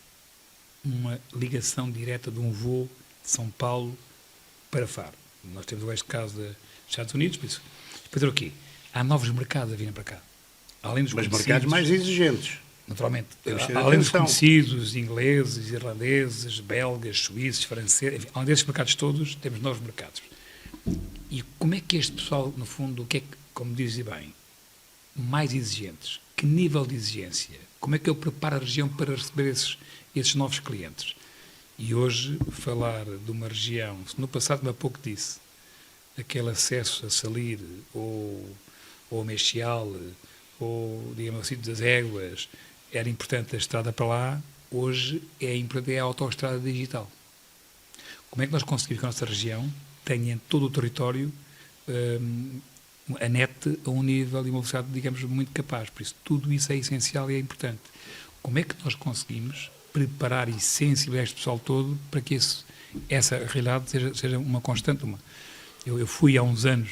uma ligação direta de um voo de São Paulo para Faro. Nós temos este caso dos Estados Unidos, por isso. Fazer o quê? Há novos mercados a virem para cá. Além dos Mas mercados mais exigentes. Naturalmente, Temos de ter além dos atenção. conhecidos, ingleses, irlandeses, belgas, suíços, franceses, enfim, além desses mercados todos, temos novos mercados. E como é que este pessoal, no fundo, o que é que, como dizem bem, mais exigentes? Que nível de exigência? Como é que ele prepara a região para receber esses novos clientes? E hoje, falar de uma região, se no passado há pouco disse, aquele acesso a Salir, ou Mexial, ou, digamos assim, das Éguas, era importante a estrada para lá, hoje é importante a autoestrada digital. Como é que nós conseguimos que a nossa região tenha em todo o território a net a um nível de uma velocidade, digamos, muito capaz? Por isso, tudo isso é essencial e é importante. Como é que nós conseguimos preparar e sensibilizar este pessoal todo para que essa realidade seja uma constante? Eu fui há uns anos,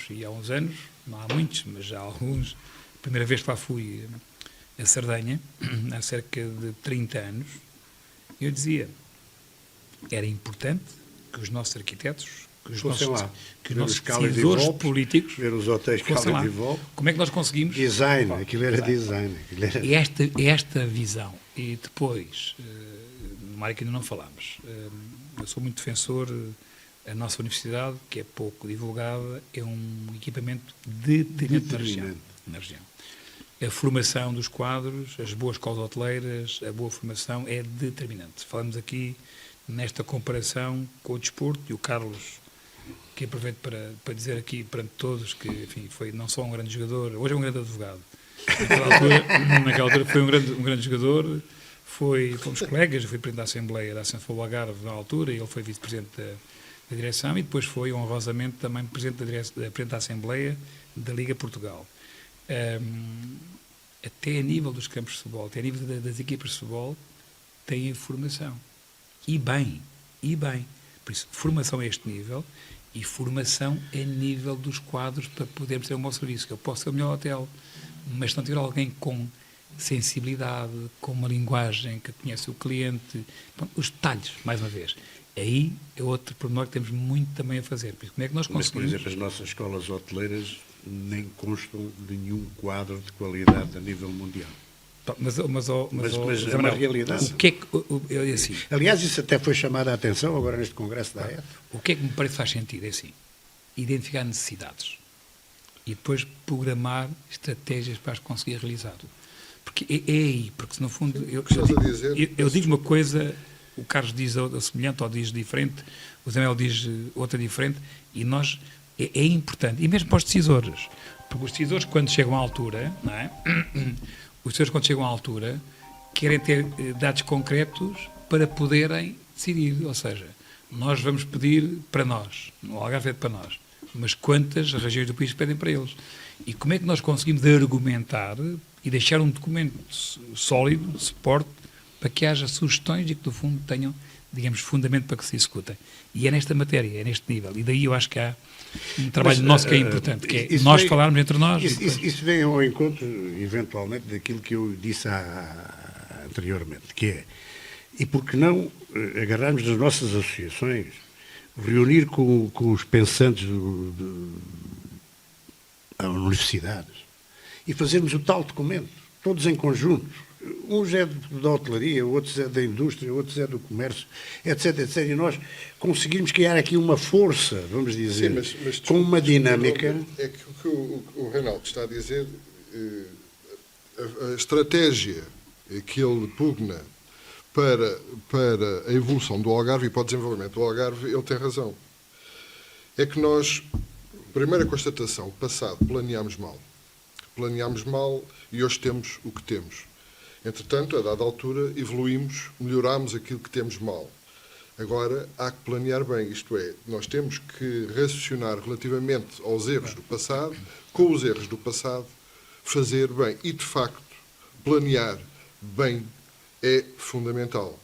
não há muitos, mas já há alguns, a primeira vez que lá fui a Sardenha, há cerca de 30 anos, eu dizia, era importante que os nossos arquitetos, que os nossos decisores políticos ver os hotéis fossem lá. Caldas e Vol. Como é que nós conseguimos? Design, aquilo era design. Esta visão. E depois, numa área que ainda não falámos, eu sou muito defensor, a nossa universidade, que é pouco divulgada, é um equipamento determinante na região. A formação dos quadros, as boas escolas hoteleiras, a boa formação é determinante. Falamos aqui nesta comparação com o desporto, e o Carlos, que aproveito para dizer aqui perante todos que, enfim, foi não só um grande jogador, hoje é um grande advogado. Naquela altura foi um grande jogador, fomos colegas, eu fui presidente da Assembleia da Central do Algarve na altura, e ele foi vice-presidente da direção, e depois foi honrosamente também presidente da Assembleia da Liga Portugal. Até a nível dos campos de futebol, até a nível das equipas de futebol, têm formação. E bem. Por isso, formação a este nível e formação a nível dos quadros para podermos ter um bom serviço. Que eu posso ter o melhor hotel, mas se não tiver alguém com sensibilidade, com uma linguagem que conhece o cliente, os detalhes, mais uma vez. Aí é outro pormenor que temos muito também a fazer. Como é que nós conseguimos? Mas, por exemplo, as nossas escolas hoteleiras nem constam de nenhum quadro de qualidade a nível mundial. Mas é uma realidade. O que é que, assim, aliás, isso até foi chamado a atenção agora neste congresso da AEF. O que é que me parece que faz sentido? É assim, identificar necessidades e depois programar estratégias para as conseguir realizar. Porque é aí, porque se no fundo eu digo uma coisa, o Carlos diz outra semelhante ou diz diferente, o Samuel diz outra diferente, e nós é importante, e mesmo para os decisores, porque os decisores quando chegam à altura, não é? Os decisores quando chegam à altura querem ter dados concretos para poderem decidir, ou seja, nós vamos pedir para nós, no Algarve é para nós, mas quantas regiões do país pedem para eles? E como é que nós conseguimos argumentar e deixar um documento sólido, de suporte, para que haja sugestões e que, no fundo, tenham, digamos, fundamento para que se executem. E é nesta matéria, é neste nível. E daí eu acho que há um trabalho nosso que é importante, que é nós falarmos entre nós. Isso vem ao encontro, eventualmente, daquilo que eu disse anteriormente, que é, e por que não agarrarmos nas nossas associações, reunir com os pensantes das universidades e fazermos o tal documento, todos em conjunto, uns é da hotelaria, outros é da indústria, outros é do comércio, etc, etc. E nós conseguimos criar aqui uma força, vamos dizer, Mas com uma dinâmica. É que o que o Reinaldo está a dizer, a estratégia que ele pugna para a evolução do Algarve e para o desenvolvimento do Algarve, ele tem razão. É que nós, primeira constatação, passado, planeámos mal. Planeámos mal e hoje temos o que temos. Entretanto, a dada altura, evoluímos, melhorámos aquilo que temos mal. Agora, há que planear bem, isto é, nós temos que raciocinar relativamente aos erros do passado, com os erros do passado, fazer bem. E, de facto, planear bem é fundamental.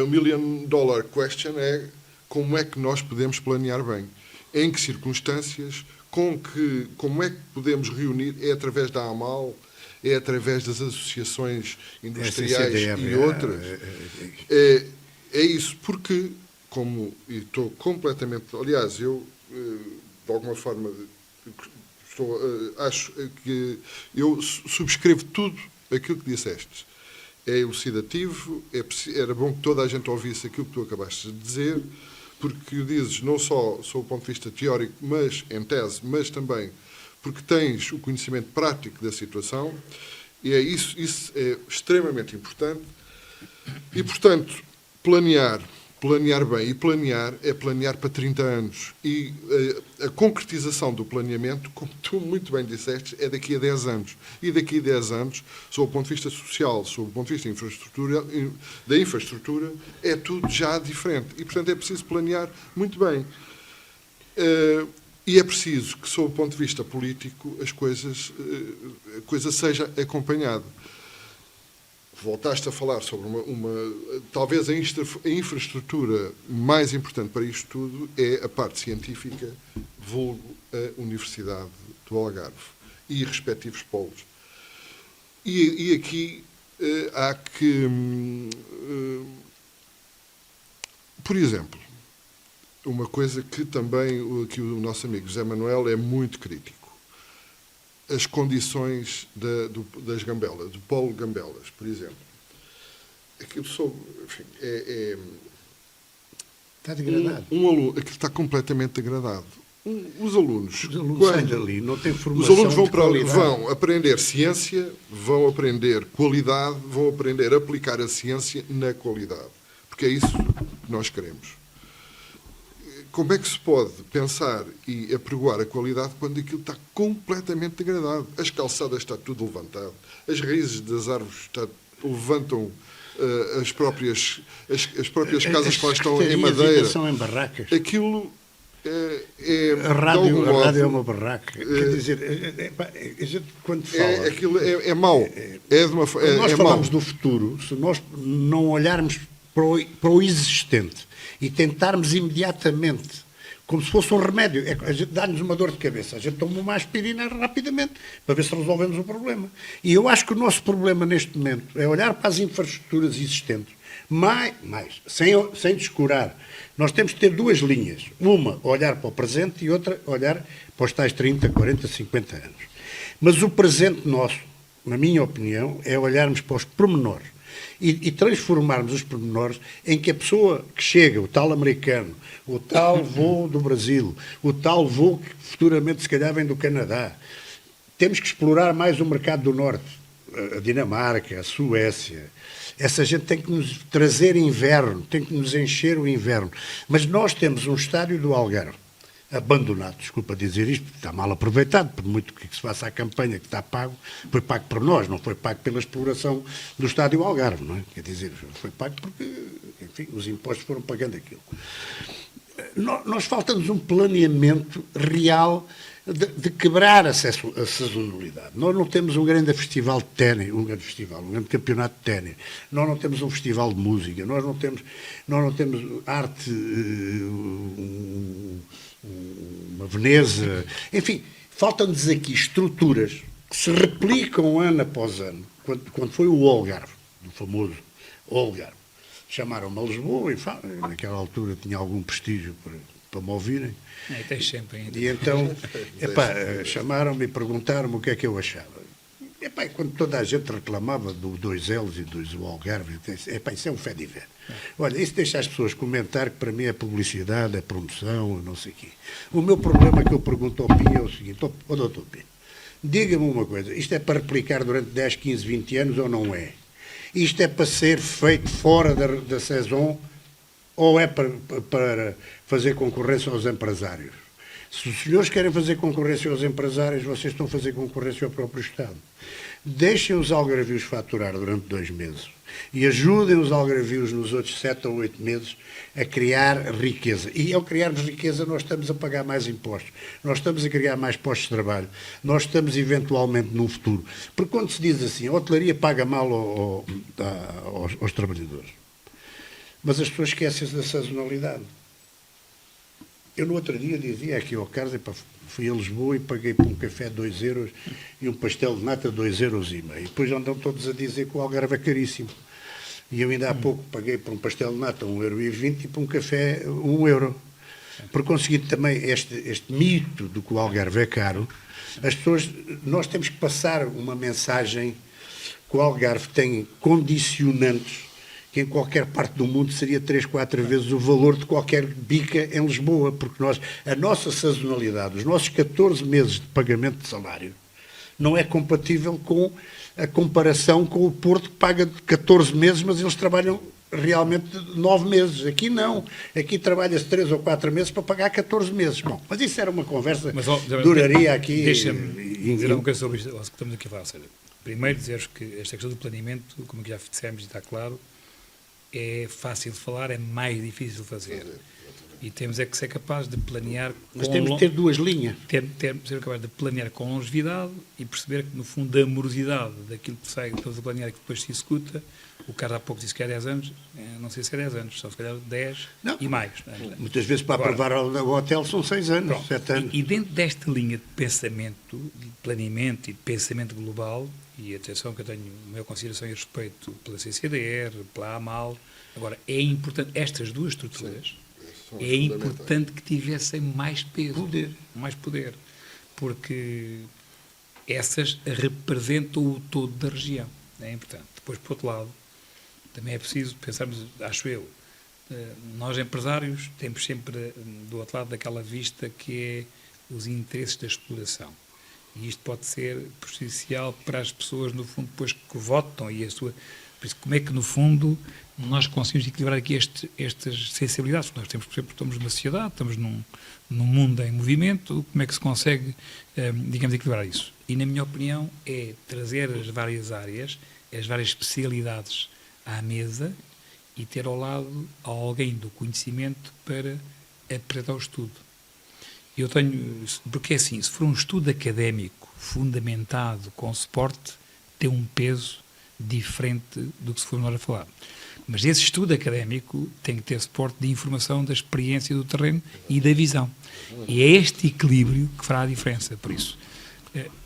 O million dollar question é como é que nós podemos planear bem? Em que circunstâncias? Como é que podemos reunir? É através da AMAL? É através das associações industriais e outras? É isso, porque, e estou completamente... Aliás, eu, de alguma forma, acho que eu subscrevo tudo aquilo que disseste. É elucidativo, era bom que toda a gente ouvisse aquilo que tu acabaste de dizer, porque dizes não só sob o ponto de vista teórico, mas em tese, mas também porque tens o conhecimento prático da situação, e isso é extremamente importante. E, portanto, planear bem, e planear é planear para 30 anos. E a concretização do planeamento, como tu muito bem disseste, é daqui a 10 anos. E daqui a 10 anos, sob o ponto de vista social, sob o ponto de vista da infraestrutura, é tudo já diferente. E, portanto, é preciso planear muito bem. E é preciso que, sob o ponto de vista político, a coisa seja acompanhada. Voltaste a falar sobre talvez a infraestrutura mais importante para isto tudo é a parte científica, vulgo a Universidade do Algarve e respectivos polos. E aqui há que, por exemplo, uma coisa que também aqui o nosso amigo José Manuel é muito crítico. As condições das Gambelas, do polo Gambelas, por exemplo. Aquilo Está degradado. Aquilo está completamente degradado. Os alunos saem dali, não têm formação. Os alunos vão aprender ciência, vão aprender qualidade, vão aprender a aplicar a ciência na qualidade. Porque é isso que nós queremos. Como é que se pode pensar e apregoar a qualidade quando aquilo está completamente degradado? As calçadas está tudo levantado, as raízes das árvores levantam as próprias casas que lá estão em madeira. São em barracas. Aquilo a rádio é uma barraca. Quer dizer, a gente quando fala... Aquilo é mau. Nós falamos do futuro, se nós não olharmos para o existente e tentarmos imediatamente, como se fosse um remédio, a gente dá-nos uma dor de cabeça, a gente toma uma aspirina rapidamente para ver se resolvemos o problema. E eu acho que o nosso problema neste momento é olhar para as infraestruturas existentes, sem descurar. Nós temos que ter duas linhas, uma olhar para o presente e outra olhar para os tais 30, 40, 50 anos. Mas o presente nosso, na minha opinião, é olharmos para os pormenores e transformarmos os pormenores em que a pessoa que chega, o tal americano, o tal voo do Brasil, o tal voo que futuramente se calhar vem do Canadá, temos que explorar mais o mercado do Norte, a Dinamarca, a Suécia. Essa gente tem que nos trazer inverno, tem que nos encher o inverno. Mas nós temos um estádio do Algarve abandonado, desculpa dizer isto, está mal aproveitado, por muito que se faça a campanha que está pago, foi pago por nós, não foi pago pela exploração do estádio Algarve, não é? Quer dizer, foi pago porque, enfim, os impostos foram pagando aquilo. Nós falta-nos um planeamento real de quebrar a sazonalidade. Nós não temos um grande festival de ténis, um grande campeonato de ténis. Nós não temos um festival de música. Nós não temos arte, uma Veneza. Enfim, faltam-nos aqui estruturas que se replicam ano após ano. Quando foi o Algarve, o famoso Algarve, chamaram-me a Lisboa e naquela altura tinha algum prestígio para me ouvirem. Tens sempre ainda. E então, chamaram-me e perguntaram-me o que é que eu achava. Epá, quando toda a gente reclamava do 2Ls e do Algarve, epá, isso é um fé de ver. Olha, isso deixa as pessoas comentar que para mim é publicidade, é promoção, não sei o quê. O meu problema que eu pergunto ao Pinho é o seguinte: ó doutor Pinho, diga-me uma coisa, isto é para replicar durante 10, 15, 20 anos ou não é? Isto é para ser feito fora da saison ou é para fazer concorrência aos empresários? Se os senhores querem fazer concorrência aos empresários, vocês estão a fazer concorrência ao próprio Estado. Deixem os algarvios faturar durante 2 meses e ajudem os algarvios nos outros 7 ou 8 meses a criar riqueza. E ao criarmos riqueza, nós estamos a pagar mais impostos, nós estamos a criar mais postos de trabalho, nós estamos eventualmente num futuro. Porque quando se diz assim, a hotelaria paga mal aos trabalhadores, mas as pessoas esquecem-se da sazonalidade. Eu no outro dia dizia aqui ao Carlos, fui a Lisboa e paguei por um café 2 euros e um pastel de nata 2,5 euros. E depois andam todos a dizer que o Algarve é caríssimo. E eu ainda há pouco paguei por um pastel de nata 1,20 € e por um café 1 euro. Por conseguinte também este mito de que o Algarve é caro, as pessoas, nós temos que passar uma mensagem que o Algarve tem condicionantes que em qualquer parte do mundo seria 3, 4 vezes o valor de qualquer bica em Lisboa, porque a nossa sazonalidade, os nossos 14 meses de pagamento de salário, não é compatível com a comparação com o Porto, que paga 14 meses, mas eles trabalham realmente 9 meses. Aqui não. Aqui trabalha-se 3 ou 4 meses para pagar 14 meses. Bom, mas isso era uma conversa que duraria aqui... Deixa-me dizer uma coisa sobre isto que estamos aqui a falar. Ou seja, primeiro dizer que esta questão do planeamento, como já dissemos e está claro, é fácil de falar, é mais difícil de fazer. E temos é que ser capazes de planear... Mas temos de ter 2 linhas. Temos de ser capazes de planear com longevidade e perceber que, no fundo, a morosidade daquilo que sai, estamos a planear e que depois se executa, o cara há pouco disse que é 10 anos, não sei se é 10 anos, só se calhar 10 não. E mais. Muitas vezes para aprovar o hotel são 6 anos, pronto, 7 anos. E dentro desta linha de pensamento, de planeamento e de pensamento global, e atenção que eu tenho a minha consideração e respeito pela CCDR, pela AMAL, agora, é importante, estas duas estruturas, é importante que tivessem mais peso, mais poder, porque essas representam o todo da região, é importante. Depois, por outro lado, também é preciso pensarmos, acho eu, nós empresários temos sempre do outro lado daquela vista que é os interesses da exploração. E isto pode ser prejudicial para as pessoas, no fundo, depois que votam e a sua... Por isso, como é que, no fundo, nós conseguimos equilibrar aqui estas sensibilidades? Nós temos, por exemplo, estamos numa sociedade, estamos num mundo em movimento, como é que se consegue, digamos, equilibrar isso? E, na minha opinião, é trazer as várias áreas, as várias especialidades à mesa e ter ao lado alguém do conhecimento para apresentar o estudo. Eu tenho, porque é assim, se for um estudo académico fundamentado com suporte, tem um peso diferente do que se for nós a falar. Mas esse estudo académico tem que ter suporte de informação da experiência do terreno e da visão. E é este equilíbrio que fará a diferença. Por isso,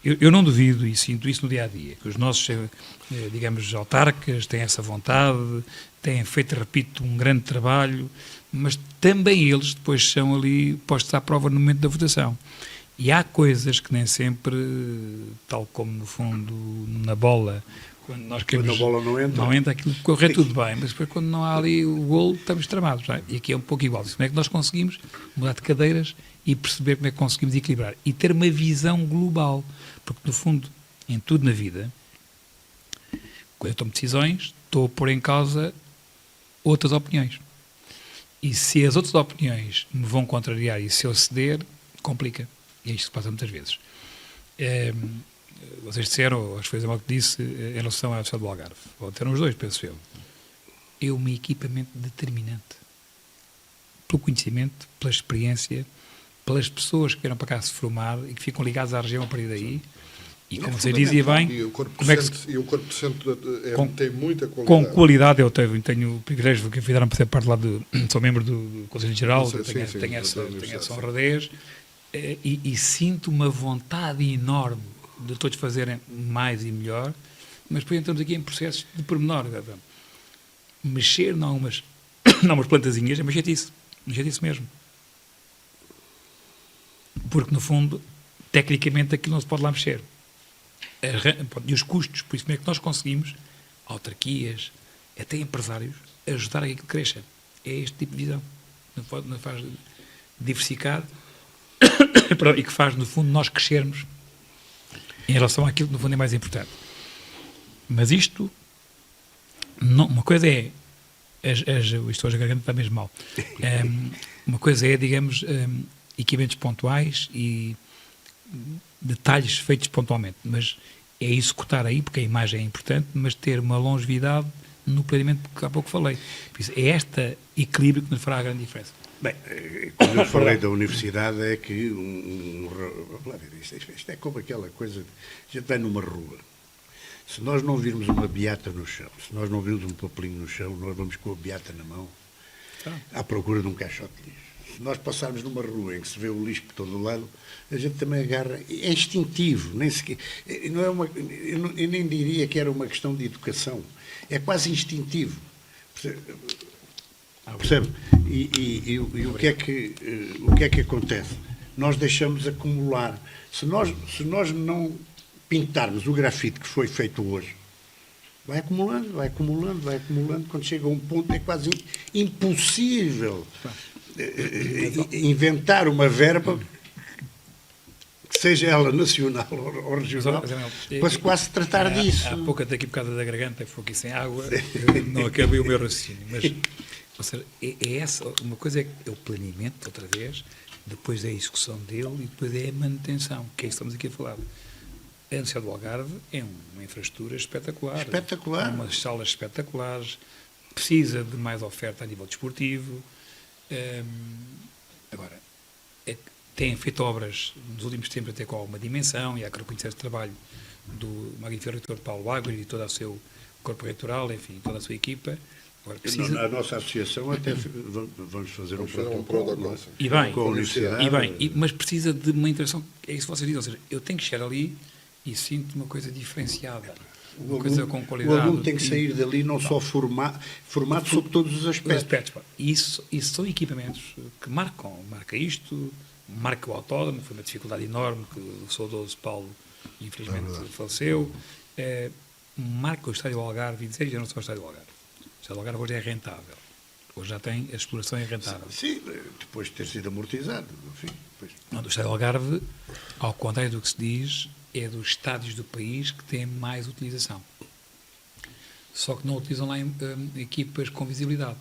eu não duvido e sinto isso no dia-a-dia, que os nossos, digamos, autarcas têm essa vontade, têm feito, repito, um grande trabalho, mas também eles depois são ali postos à prova no momento da votação. E há coisas que nem sempre, tal como no fundo na bola, quando nós queremos, quando a bola não entra, aquilo corre tudo bem, mas depois quando não há ali o golo, estamos tramados. Não é? E aqui é um pouco igual. Como é que nós conseguimos mudar de cadeiras e perceber como é que conseguimos equilibrar? E ter uma visão global. Porque, no fundo, em tudo na vida, quando eu tomo decisões, estou a pôr em causa outras opiniões. E se as outras opiniões me vão contrariar e se eu ceder, complica. E é isto que passa muitas vezes. Vocês disseram, acho que foi o que disse, em relação à Associação do Algarve. Ou disseram os dois, penso eu. É um equipamento determinante. Pelo conhecimento, pela experiência, pelas pessoas que vieram para cá se formar e que ficam ligadas à região a partir daí. E como você dizia bem... E o corpo docente tem muita qualidade. Com qualidade, eu tenho o privilégio que fizeram para ser parte lá sou membro do Conselho Geral, tenho essa honradez e sinto uma vontade enorme de todos fazerem mais e melhor, mas depois entramos aqui em processos de pormenor. Mexer em algumas plantazinhas é mexer-se mesmo. Porque, no fundo, tecnicamente aquilo não se pode lá mexer. E os custos, por isso é que nós conseguimos, autarquias, até empresários, ajudar a que aquilo cresça. É este tipo de visão. Não faz diversificar e que faz, no fundo, nós crescermos em relação àquilo que, no fundo, é mais importante. Mas isto, não, uma coisa é, isto hoje a garganta está mesmo mal, uma coisa é, digamos, equipamentos pontuais e detalhes feitos pontualmente, mas é executar aí, porque a imagem é importante, mas ter uma longevidade no planeamento que há pouco falei. Por isso, é este equilíbrio que nos fará a grande diferença. Bem, quando eu falei da universidade é que isto é como aquela coisa, a gente vai numa rua, se nós não virmos uma beata no chão, se nós não virmos um papelinho no chão, nós vamos com a beata na mão à procura de um caixote de lixo. Se nós passarmos numa rua em que se vê o lixo por todo o lado, a gente também agarra, é instintivo, nem sequer, não é eu nem diria que era uma questão de educação, é quase instintivo. Percebe? E o que é que acontece? Nós deixamos acumular. Se nós não pintarmos o grafite que foi feito hoje, vai acumulando, vai acumulando, vai acumulando, quando chega a um ponto é quase impossível inventar uma verba, que seja ela nacional ou regional, para quase tratar disso. Há pouco, até aqui por causa da garganta, que foi aqui sem água, eu não acabei o meu raciocínio, mas, ou seja, uma coisa é o planeamento, outra vez, depois é a execução dele e depois é a manutenção, que é isso que estamos aqui a falar. A Universidade do Algarve é uma infraestrutura espetacular. Espetacular. Umas salas espetaculares, precisa de mais oferta a nível desportivo. Agora, têm feito obras nos últimos tempos até com alguma dimensão, e há que reconhecer o trabalho do magnífico reitor Paulo Águas e todo o seu corpo reitoral, enfim, toda a sua equipa. Agora, precisa... A nossa associação até vamos fazer um protocolo com a universidade. Mas precisa de uma interação, é isso que vocês dizem, ou seja, eu tenho que chegar ali e sinto uma coisa diferenciada, uma coisa com qualidade. O aluno tem que sair dali não só formado sobre todos os aspectos. Isso são equipamentos que marca isto, marca o autódromo, foi uma dificuldade enorme que o saudoso Paulo, infelizmente, faleceu, marca o Estádio do Algarve, e dizer, já não só o Estádio do Algarve. O Estádio do Algarve hoje é rentável. Hoje já tem, a exploração é rentável. Sim, depois de ter sido amortizado. Enfim, não, do Estádio do Algarve, ao contrário do que se diz, é dos estádios do país que têm mais utilização. Só que não utilizam lá equipas com visibilidade.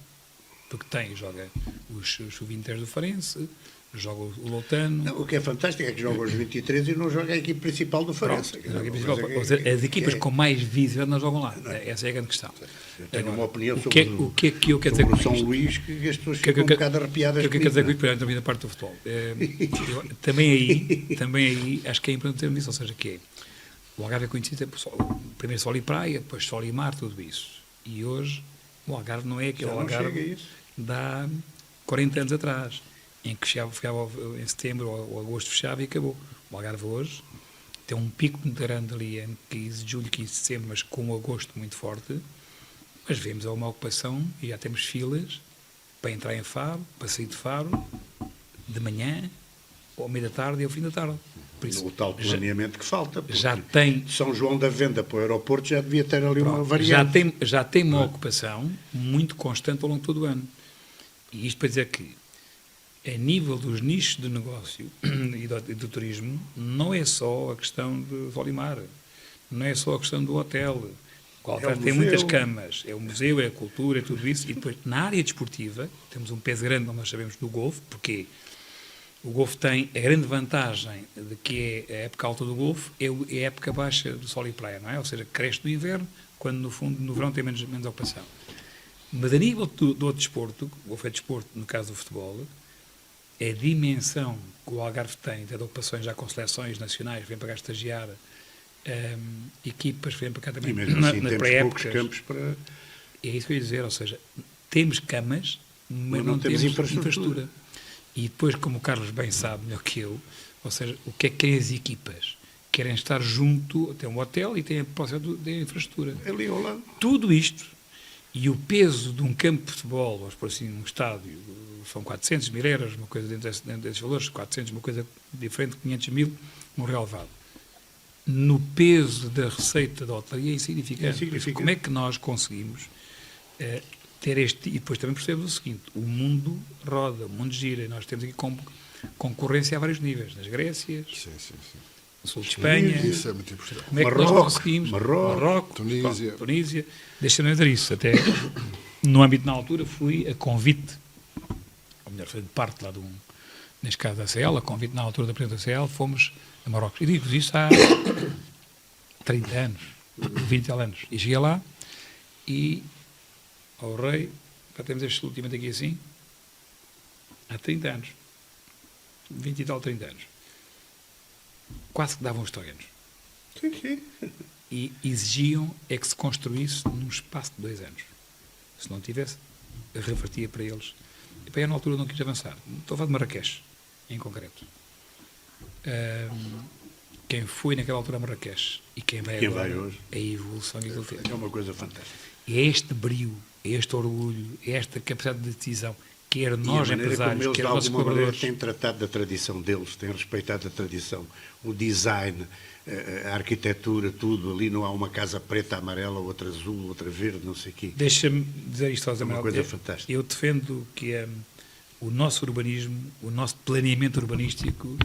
Porque joga os sub-23 do Farense, joga o Loutano... Não, o que é fantástico é que joga os 23 e não joga a equipe principal do Farense. As equipas com mais visibilidade não jogam lá. Essa é a grande questão. Eu tenho uma opinião sobre o que é que eu quero dizer com São Luís, que as pessoas ficam um bocado arrepiadas. O que é que eu quero dizer com isto, também da parte do futebol? Também aí, acho que é importante ter isso, ou seja, que o Algarve é conhecido primeiro sol e praia, depois sol e mar, tudo isso. E hoje o Algarve não é aquele Algarve de há 40 anos atrás, em que ficava em setembro ou agosto, fechava e acabou. O Algarve hoje tem um pico muito grande ali em 15 de julho, 15 de setembro, mas com um agosto muito forte. Mas vemos uma ocupação e já temos filas para entrar em Faro, para sair de Faro, de manhã, ao meio da tarde e ao fim da tarde. Por isso, o tal planeamento que falta. Já tem... São João da Venda para o aeroporto já devia ter ali uma variante. Já tem uma ocupação muito constante ao longo de todo o ano. E isto para dizer que, a nível dos nichos de negócio e do turismo, não é só a questão de Solimar, não é só a questão do hotel. O Algarve tem muitas camas, é o museu, é a cultura, é tudo isso. E depois, na área desportiva, temos um peso grande, como nós sabemos, do golfe, porque o golfe tem a grande vantagem de que é a época alta do golfe, é a época baixa do sol e praia, não é? Ou seja, cresce no inverno, quando no fundo, no verão tem menos ocupação. Mas a nível do outro desporto, o golfe é desporto, no caso do futebol, a dimensão que o Algarve tem de ocupações já com seleções nacionais, vem para cá estagiar, equipas que vêm para cá também na assim, pré-épocas. Campos para... É isso que eu ia dizer, ou seja, temos camas, mas não temos infraestrutura. E depois, como o Carlos bem sabe, melhor que eu, ou seja, o que é que querem as equipas? Querem estar junto, tem um hotel e tem a possibilidade da infraestrutura. Ali ao lado. Tudo isto, e o peso de um campo de futebol, ou por assim, um estádio, são 400 mil euros, uma coisa dentro desses valores, 400, uma coisa diferente, 500 mil, um relevado. no peso da receita da hotelaria é insignificante. É insignificante. Como é que nós conseguimos ter este... E depois também percebemos o seguinte, o mundo roda, o mundo gira, e nós temos aqui concorrência a vários níveis, nas Grécias, Sim, sim, sim. no sul de Espanha. Isso é muito importante. Como é que nós Marrocos, conseguimos? Marrocos, Tunísia. Deixa-me dizer isso. Até no âmbito, na altura, fui a convite, ou melhor, foi de parte lá de neste caso da CL, a convite na altura da presidência da CL, fomos a Marrocos. E digo isso há 30 anos, 20 e tal anos. E cheguei lá e ao rei, já temos este ultimamente aqui assim, há 30 anos, 20 e tal, 30 anos. Quase que davam os terrenos. Sim, sim. E exigiam é que se construísse num espaço de 2 anos. Se não tivesse, revertia para eles. E para aí, na altura, não quis avançar. Estou a falar de Marrakech, em concreto. Quem foi naquela altura a Marrakech e quem vai agora, hoje, a evolução que ele teve. é uma coisa fantástica. É este brio, é este orgulho, é esta capacidade de decisão, quer nós, e a maneira empresários, como eles, quer de os nossos alguma maneira, colaboradores. têm tratado da tradição deles, têm respeitado a tradição, o design, a arquitetura, tudo. Ali não há uma casa preta, amarela, outra azul, outra verde, não sei o quê. Deixa-me dizer isto aos É uma Amaral. coisa fantástica. Eu defendo que o nosso urbanismo, o nosso planeamento urbanístico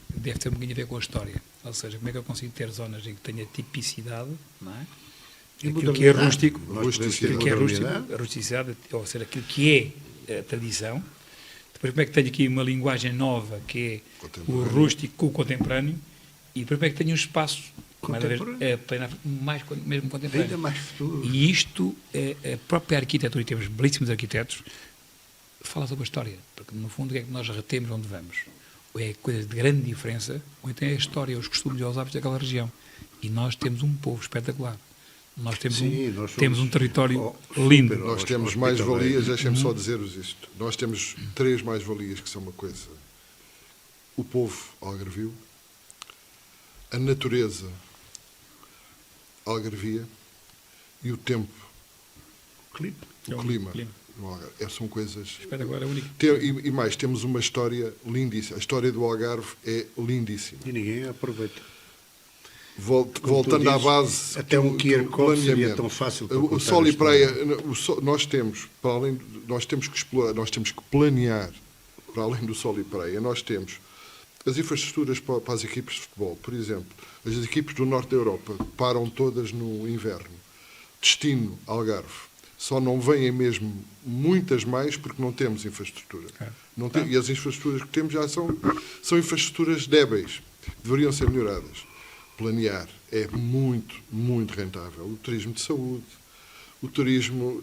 deve ter um bocadinho a ver com a história. Ou seja, como é que eu consigo ter zonas em que tenha tipicidade, não é? E Aquilo que é modernidade. rústico, Nós podemos ter aquilo que é rústico, modernidade. a rusticidade, ou seja, aquilo que é a tradição. Depois, como é que tenho aqui uma linguagem nova, que é o Contemporâneo. rústico com o contemporâneo, e depois como é que tenho um espaço Contemporâneo. mesmo contemporâneo. Ainda mais futuro. E isto, a própria arquitetura, e temos belíssimos arquitetos, fala sobre a história, porque no fundo o que é que nós retemos onde vamos? Ou é coisa de grande diferença, ou então é a história, os costumes e os hábitos daquela região. E nós temos um povo espetacular. Nós temos, Sim, nós temos somos um território super. lindo. Nós Aos temos hospitaleiros. mais-valias, deixem-me só dizer-vos isto. Nós temos 3 mais-valias, que são uma coisa. O povo algarvio, a natureza algarvia e o tempo, Clipe. o clima. no Algarve. São coisas... Espetacular, é único. E mais, temos uma história lindíssima. A história do Algarve é lindíssima. E ninguém aproveita. Voltando Como tu à dizes, base até um QR Code seria tão fácil para o contar sol a e história. praia, nós temos, para além, nós temos que explorar, nós temos que planear, para além do sol e praia, nós temos as infraestruturas para as equipes de futebol. Por exemplo, as equipes do norte da Europa param todas no inverno. Destino Algarve. Só não vêm mesmo muitas mais porque não temos infraestrutura. Não tem, e as infraestruturas que temos já são infraestruturas débeis, deveriam ser melhoradas. Planear é muito, muito rentável. O turismo de saúde, o turismo...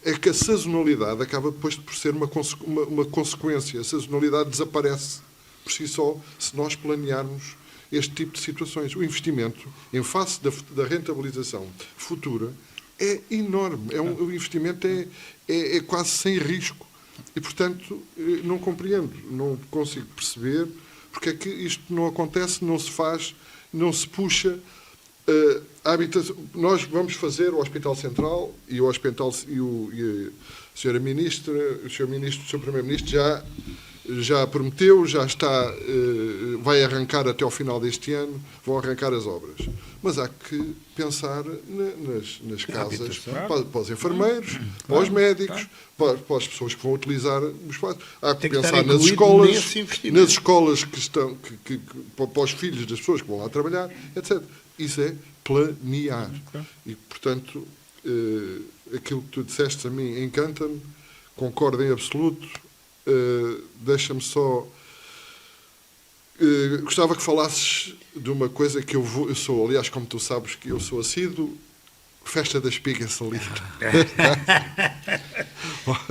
É que a sazonalidade acaba depois por ser uma consequência. A sazonalidade desaparece por si só se nós planearmos este tipo de situações. O investimento, em face da rentabilização futura, é enorme. O investimento é quase sem risco. E, portanto, não compreendo, não consigo perceber porque é que isto não acontece, não se faz, não se puxa a habitação. Nós vamos fazer o Hospital Central e o Sr. Ministra, o Sr. Primeiro-Ministro já prometeu, já está, vai arrancar até ao final deste ano, vão arrancar as obras. Mas há que pensar nas casas, para os enfermeiros, para os médicos, para as pessoas que vão utilizar o espaço. Há que pensar nas escolas que estão, para os filhos das pessoas que vão lá trabalhar, etc. Isso é planear. E, portanto, aquilo que tu disseste a mim encanta-me, concordo em absoluto. Deixa-me só... gostava que falasses de uma coisa que eu sou, aliás, como tu sabes, que eu sou assíduo, Festa da Espiga em Salitre.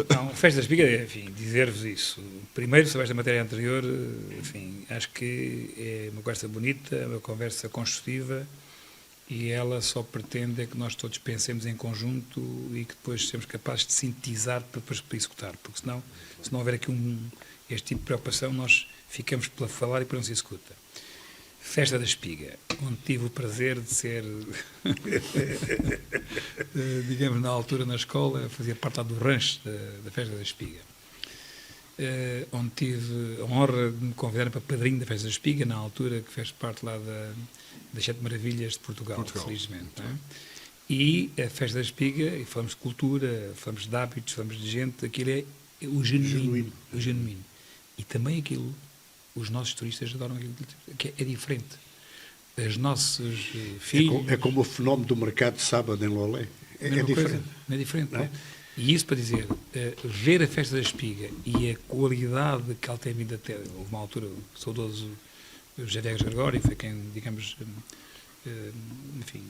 Não, Festa da Espiga, enfim, dizer-vos isso. Primeiro, sobre esta matéria anterior, enfim, acho que é uma conversa bonita, uma conversa construtiva, e ela só pretende é que nós todos pensemos em conjunto e que depois sejamos capazes de sintetizar para depois executar, porque senão, se não houver aqui este tipo de preocupação, nós ficamos pela falar e depois não se executa. Festa da Espiga, onde tive o prazer de ser, digamos, na altura na escola, fazia parte lá do rancho da Festa da Espiga, onde tive a honra de me convidarem para padrinho da Festa da Espiga, na altura que fez parte lá das 7 maravilhas de Portugal, felizmente. Muito Não é? E a Festa da Espiga, e falamos de cultura, falamos de hábitos, falamos de gente, aquilo é o genuíno. O genuíno. E também aquilo, os nossos turistas adoram aquilo, que é diferente. Os nossos filhos... É como o fenómeno do mercado de sábado em Lolé. É Mesma diferente. coisa, não é diferente. Não é? E isso para dizer, ver a Festa da Espiga e a qualidade que ela tem vindo a ter, houve uma altura, o saudoso José Viegas Gregório, foi quem, digamos, enfim,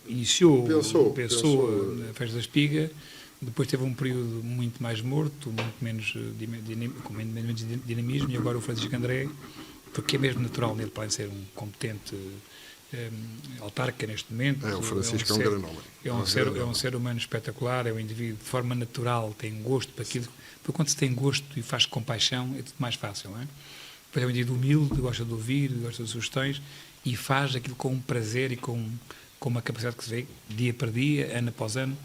iniciou, pensou na Festa da Espiga, depois teve um período muito mais morto, muito menos, com menos dinamismo, e agora o Francisco André, porque é mesmo natural nele, para ser um competente autarca neste momento. O Francisco é um grande homem. É um ser humano espetacular, é um indivíduo de forma natural, tem gosto para aquilo, porque quando se tem gosto e faz com paixão, é tudo mais fácil, não é? Depois é um indivíduo humilde, gosta de ouvir, gosta de sugestões e faz aquilo com um prazer e com uma capacidade que se vê dia para dia, ano após ano,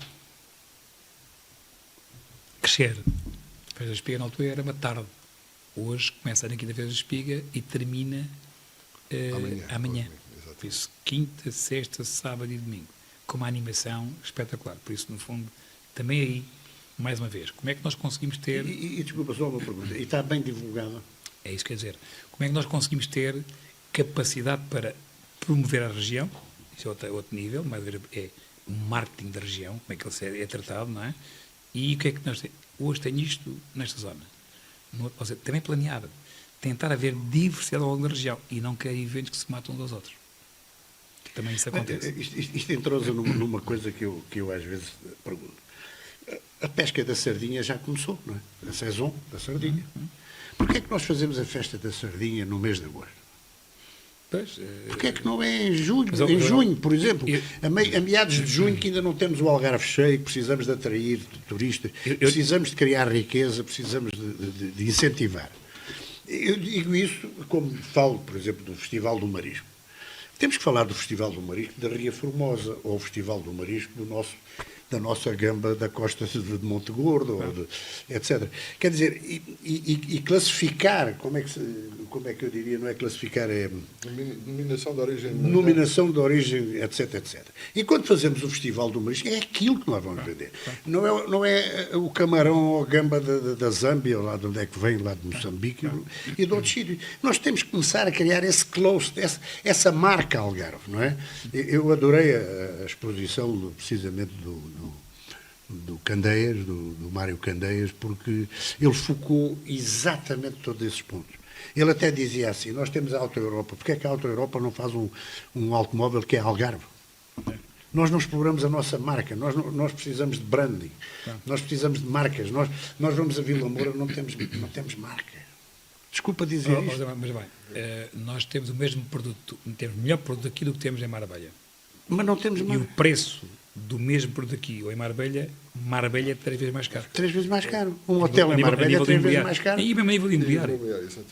crescer. A Festa da Espiga na altura era uma tarde. Hoje começa na quinta-feira da Espiga e termina amanhã. Por isso, quinta, sexta, sábado e domingo. Com uma animação espetacular. Por isso, no fundo, também aí, mais uma vez, como é que nós conseguimos ter... E desculpa, só uma pergunta. E está bem divulgada? É isso que quer dizer. Como é que nós conseguimos ter capacidade para promover a região? Isso é outro nível, mais é o marketing da região, como é que ele é tratado, não é? E o que é que nós temos? Hoje tenho isto nesta zona. Ou seja, também planear. Tentar haver diversidade ao longo da região e não criar eventos que se matam uns aos outros. Também isso acontece. Isto entrosa numa coisa que eu às vezes pergunto. A pesca da sardinha já começou, não é? A saison da sardinha. Porquê é que nós fazemos a festa da sardinha no mês de agosto? Porquê é que não é em junho? Em junho, por exemplo, a meados de junho, que ainda não temos o Algarve cheio, precisamos de atrair turistas, precisamos de criar riqueza, precisamos de incentivar. Eu digo isso como falo, por exemplo, do Festival do Marisco. Temos que falar do Festival do Marisco da Ria Formosa, ou o Festival do Marisco da nossa gamba da costa de Monte Gordo, etc. Quer dizer, e classificar, como é que eu diria, não é classificar, é... Denominação de origem. Denominação de origem, etc, etc. E quando fazemos o Festival do Marisco, é aquilo que nós vamos vender. Não é o camarão ou a gamba da Zâmbia, lá de onde é que vem, lá de Moçambique, e de outros sítios. Nós temos que começar a criar esse close, essa marca Algarve, não é? Eu adorei a exposição, precisamente, do Candeias, do Mário Candeias, porque ele focou exatamente todos esses pontos. Ele até dizia assim, nós temos a Auto Europa, porque é que a Auto Europa não faz um automóvel que é Algarve? Nós não exploramos a nossa marca, nós precisamos de branding, nós precisamos de marcas, nós vamos a Vila Moura, não temos marca. Desculpa dizer isto. Mas bem, nós temos o mesmo produto, temos melhor produto aqui do que temos em Marbella. Mas não temos marca. E o preço do mesmo produto aqui ou em Marbella é 3 vezes mais caro. 3 vezes mais caro. Um hotel em Marbella é 3 vezes mais caro. E mesmo a nível de imobiliário.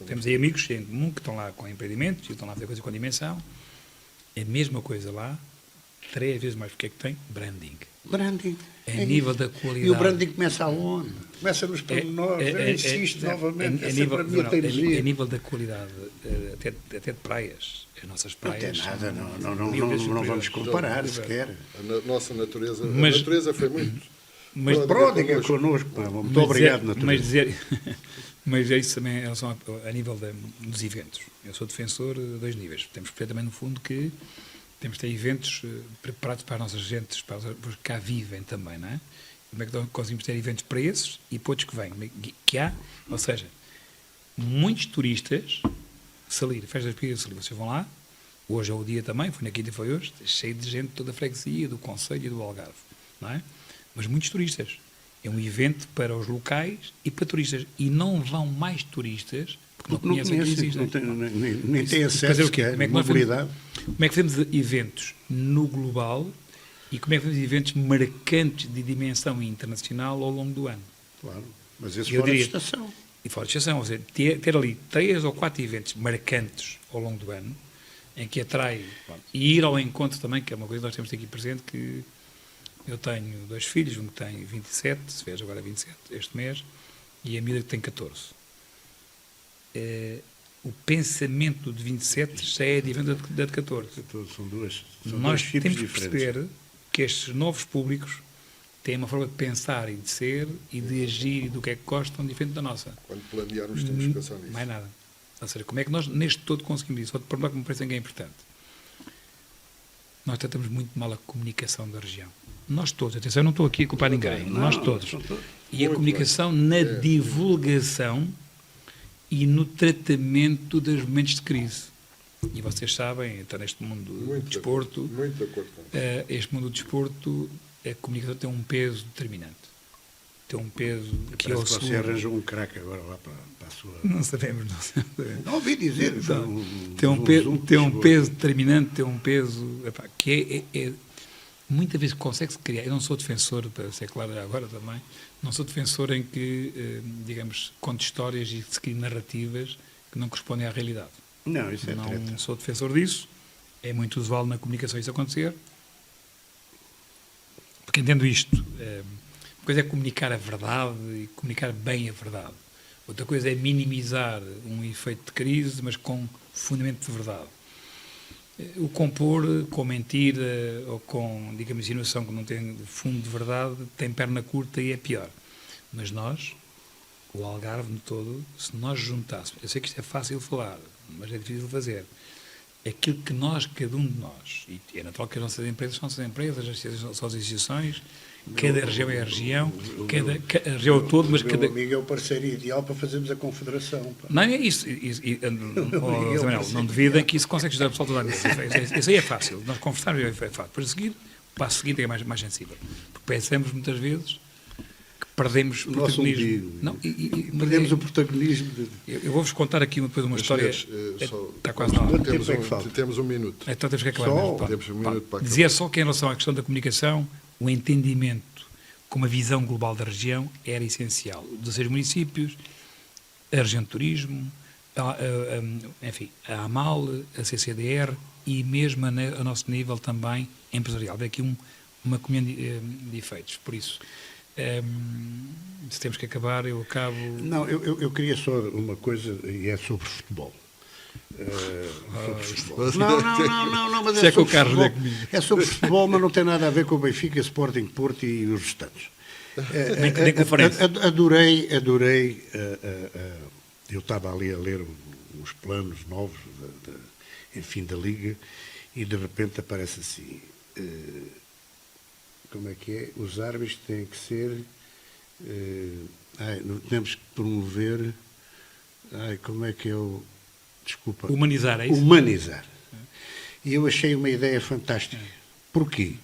Temos aí amigos em comum que estão lá com empreendimentos e estão lá a fazer coisas com dimensão. É a mesma coisa lá, 3 vezes mais. Porque é que tem? Branding. Branding. A nível da qualidade. E o branding começa aonde? Começa nos pormenores. Eu insisto novamente. É sempre a minha teimosia. A nível da qualidade, até de praias. As nossas praias. Não tem nada, não vamos comparar sequer. A nossa natureza, a natureza foi muito. Mas pródiga connosco. Muito obrigado, natureza. Mas é isso também em relação a nível dos eventos. Eu sou defensor de 2 níveis. Temos que ter também, no fundo, que temos que ter eventos preparados para as nossas gentes, para os que cá vivem também, não é? Como é que nós conseguimos ter eventos para esses e para outros que vêm? Que há, ou seja, muitos turistas, Salir, Festa das Espigas de Salir, vocês vão lá, hoje é o dia também, foi na quinta e foi hoje, cheio de gente de toda a freguesia, do Conselho e do Algarve, não é? Mas muitos turistas. É um evento para os locais e para turistas. E não vão mais turistas porque não conhecem o que existe. Nem têm acesso à mobilidade. Como é que fazemos eventos no global e como é que fazemos eventos marcantes de dimensão internacional ao longo do ano? Claro, mas esse fora de estação. E fora de estação, ou seja, ter ali 3 ou 4 eventos marcantes ao longo do ano, em que atrai, e ir ao encontro também, que é uma coisa que nós temos aqui presente, que eu tenho 2 filhos, um que tem 27, se vês agora 27 este mês, e a miúda que tem 14. o pensamento de 27 já é diferente da de 14. São dois Nós tipos temos que diferentes. perceber que estes novos públicos têm uma forma de pensar e de ser e de agir e do que é que gostam diferente da nossa. Quando planearmos, temos que pensar nisso. Mais nada. Ou seja, como é que nós neste todo conseguimos isso? Outro problema que me parece que é importante. Nós tratamos muito mal a comunicação da região. Nós todos, atenção, eu não estou aqui a culpar ninguém, nós todos. E a comunicação na divulgação e no tratamento dos momentos de crise. E vocês sabem, está neste mundo do desporto, Muito de acordo com isso. este mundo do desporto, a comunicação tem um peso determinante. Tem um peso que é o Parece que você arranjou um craque agora lá para a sua... Não sabemos, não sabemos. Não ouvi dizer. Tem um peso determinante, tem um peso que muitas vezes consegue-se criar. Eu não sou defensor, para ser claro agora também, não sou defensor em que, digamos, conte histórias e se criem narrativas que não correspondem à realidade. Não, isso é Não treta. sou defensor disso. É muito usual na comunicação isso acontecer. Porque entendo isto. Uma coisa é comunicar a verdade e comunicar bem a verdade. Outra coisa é minimizar um efeito de crise, mas com fundamento de verdade. O compor com mentira ou com, digamos, insinuação que não tem fundo de verdade tem perna curta e é pior. Mas nós, o Algarve no todo, se nós juntássemos, eu sei que isto é fácil de falar, mas é difícil de fazer, aquilo que nós, cada um de nós, e é natural que as nossas empresas são as empresas, as associações são as associações, cada região é a região, a região é o todo, mas o cada... meu amigo é o parceiro ideal para fazermos a confederação. Pá. Não, é isso. Zé Manuel, não duvidem que isso consegue ajudar o pessoal toda a vida. Isso aí é fácil. Nós conversarmos é fácil. Depois a seguir, o passo seguinte é mais sensível. Porque pensamos muitas vezes que perdemos o nosso protagonismo. umbigo. Não, Perdemos o protagonismo. Eu vou-vos contar aqui depois uma história. Está quase na hora. Quanto tempo é que falta? Temos um minuto. Então temos que acabar Só? mesmo. Temos um minuto para acabar. Dizer só que em relação à questão da comunicação, o entendimento com uma visão global da região era essencial. Os 16 municípios, a região de turismo, enfim, a AMAL, a CCDR e mesmo a nosso nível também empresarial. Vê aqui uma comunhão de efeitos. Por isso, se temos que acabar, eu acabo... Não, eu queria só uma coisa, e é sobre futebol. Não, mas Se é é que o sobre Carlos futebol. é comigo. É sobre futebol, mas não tem nada a ver com o Benfica, Sporting, Porto e os restantes. Nem com o Farense. Adorei. Eu estava ali a ler os planos novos, enfim, da Liga, e de repente aparece assim, como é que é? Os árbitros têm que ser, temos que promover, como é que é o... Desculpa. Humanizar, é isso? Humanizar. E eu achei uma ideia fantástica. Porquê?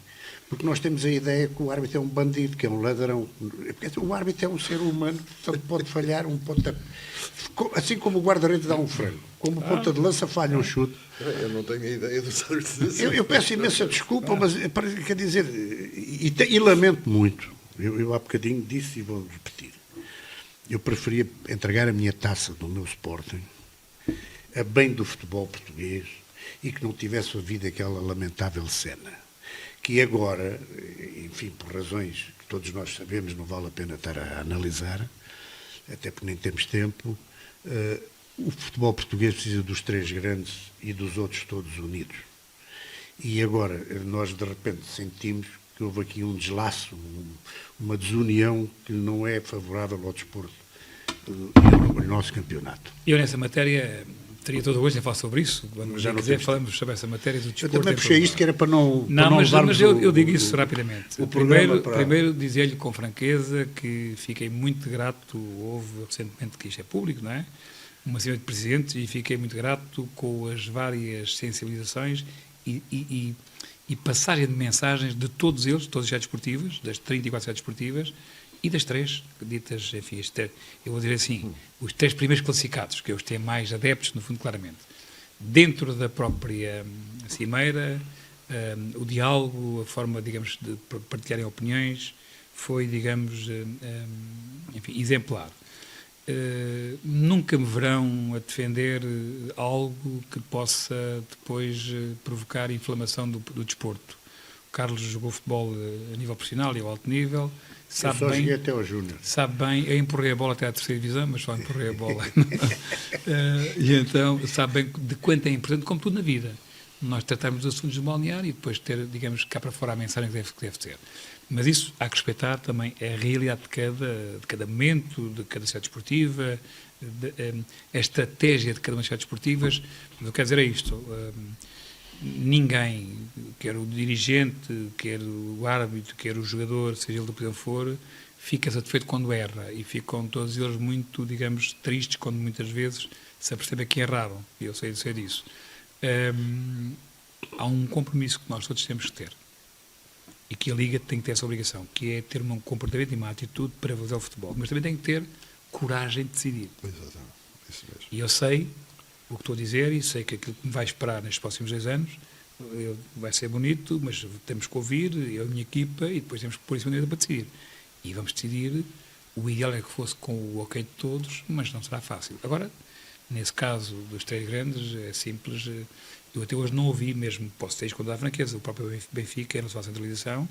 Porque nós temos a ideia que o árbitro é um bandido, que é um ladrão. Porque o árbitro é um ser humano, portanto pode falhar um ponta... Assim como o guarda-redes dá um frango. Como o ponta de lança falha um chute. Eu não tenho a ideia dos árbitros. Eu peço imensa desculpa, mas quer dizer, e lamento muito. Eu há bocadinho disse e vou repetir. Eu preferia entregar a minha taça do meu Sporting a bem do futebol português e que não tivesse havido aquela lamentável cena. Que agora, enfim, por razões que todos nós sabemos, não vale a pena estar a analisar, até porque nem temos tempo, o futebol português precisa dos três grandes e dos outros todos unidos. E agora, nós de repente sentimos que houve aqui um deslaço, uma desunião que não é favorável ao desporto e ao nosso campeonato. Eu nessa matéria teria todo o gosto em falar sobre isso. Quando Já não quiser, temos falamos sobre essa matéria do Eu desporto. também puxei isto que era para não Mas eu digo isso rapidamente. o programa Primeiro dizer-lhe com franqueza que fiquei muito grato, houve recentemente, que isto é público, não é? Uma cima de presidentes, e fiquei muito grato com as várias sensibilizações e passagem de mensagens de todos eles, todas as sociedades esportivas, das 34 sociedades esportivas, e das três, ditas, enfim, eu vou dizer assim, os três primeiros classificados, que é os que têm mais adeptos, no fundo, claramente. Dentro da própria cimeira, o diálogo, a forma, digamos, de partilharem opiniões, foi, digamos, enfim, exemplar. Nunca me verão a defender algo que possa depois provocar inflamação do desporto. O Carlos jogou futebol a nível profissional e ao alto nível, Eu só cheguei até ao Júnior. Sabe bem, eu empurrei a bola até à terceira divisão, mas só empurrei a bola. E então sabe bem de quanto é importante, como tudo na vida, nós tratarmos os assuntos do balneário e depois ter, digamos, cá para fora a mensagem que deve ter. Mas isso há que respeitar também a realidade de cada momento, de cada cidade desportiva, a estratégia de cada uma das cidades desportivas. Mas eu quero dizer é isto, ninguém, quer o dirigente, quer o árbitro, quer o jogador, seja ele do que for, fica satisfeito quando erra e ficam todos eles muito, digamos, tristes quando muitas vezes se apercebem que erraram, e eu sei disso. Há um compromisso que nós todos temos que ter e que a Liga tem que ter essa obrigação, que é ter um comportamento e uma atitude para fazer o futebol, mas também tem que ter coragem de decidir. Exatamente, isso mesmo. E eu sei o que estou a dizer e sei que aquilo que me vai esperar nestes próximos 2 anos vai ser bonito, mas temos que ouvir, eu e a minha equipa, e depois temos que pôr isso em maneira para decidir. E vamos decidir, o ideal é que fosse com o ok de todos, mas não será fácil. Agora, nesse caso dos 3 grandes, é simples. Eu até hoje não ouvi, mesmo posso ter escondido a franqueza, o próprio Benfica, em relação à centralização,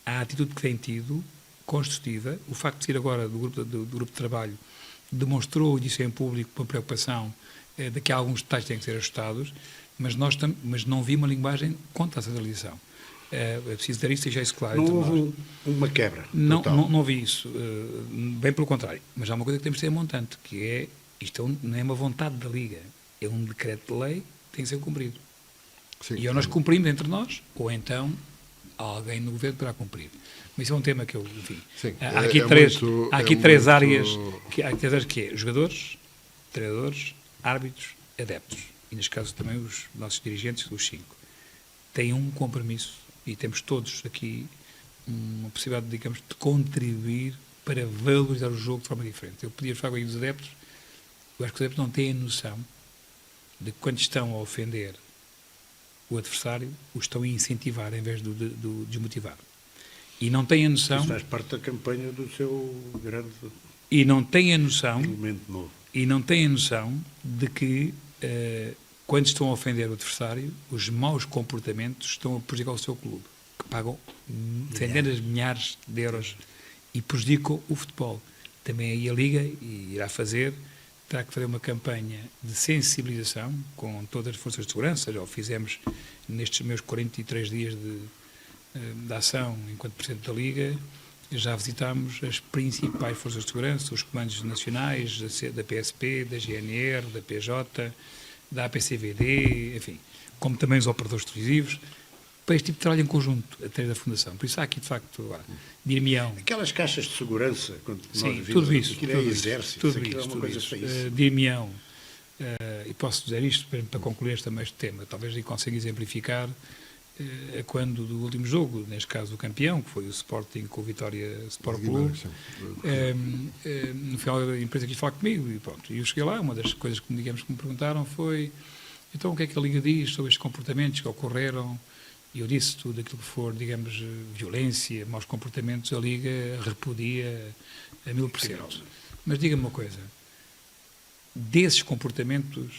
a atitude que tem tido, construtiva, o facto de sair agora do grupo de trabalho, demonstrou, e disse em público, uma preocupação de que alguns detalhes têm que ser ajustados, mas não vi uma linguagem contra a centralização. É preciso ter isso e deixar isso claro. Não houve uma quebra. Não vi isso. Bem pelo contrário. Mas há uma coisa que temos de ter montante, que é, isto não é uma vontade da Liga, é um decreto de lei que tem que ser cumprido. Sim, e ou nós cumprimos entre nós, ou então alguém no governo para cumprir. Mas isso é um tema que eu, enfim... Sim, há aqui três áreas que é jogadores, treinadores, árbitros, adeptos. E neste caso também os nossos dirigentes, os 5. Têm um compromisso e temos todos aqui uma possibilidade, digamos, de contribuir para valorizar o jogo de forma diferente. Eu podia falar com os adeptos, eu acho que os adeptos não têm a noção de que quando estão a ofender o adversário, o estão a incentivar em vez de desmotivar. E não têm a noção... Isso faz parte da campanha do seu grande... E não têm a noção... elemento novo. E não têm a noção de que, quando estão a ofender o adversário, os maus comportamentos estão a prejudicar o seu clube, que pagam centenas de milhares de euros e prejudicam o futebol. Também aí a Liga terá que fazer uma campanha de sensibilização com todas as forças de segurança. Já o fizemos nestes meus 43 dias de ação enquanto Presidente da Liga. Já visitámos as principais forças de segurança, os comandos nacionais da PSP, da GNR, da PJ, da APCVD, enfim, como também os operadores televisivos, para este tipo de trabalho em conjunto, através da Fundação. Por isso há aqui, de facto, agora, dir-me-ão... Aquelas caixas de segurança, quando nós vimos, tudo isso, aquilo é exército, aquilo é uma coisa feia. Dir-me-ão, e posso dizer isto para concluir também este tema, talvez eu consiga exemplificar quando do último jogo, neste caso o campeão, que foi o Sporting com o Vitória Sport Clube, no final a empresa quis falar comigo e pronto, e eu cheguei lá, uma das coisas que me perguntaram foi, então o que é que a Liga diz sobre estes comportamentos que ocorreram? E eu disse tudo aquilo que for, digamos, violência, maus comportamentos, a Liga repudia a 1000%. Mas diga-me uma coisa, desses comportamentos,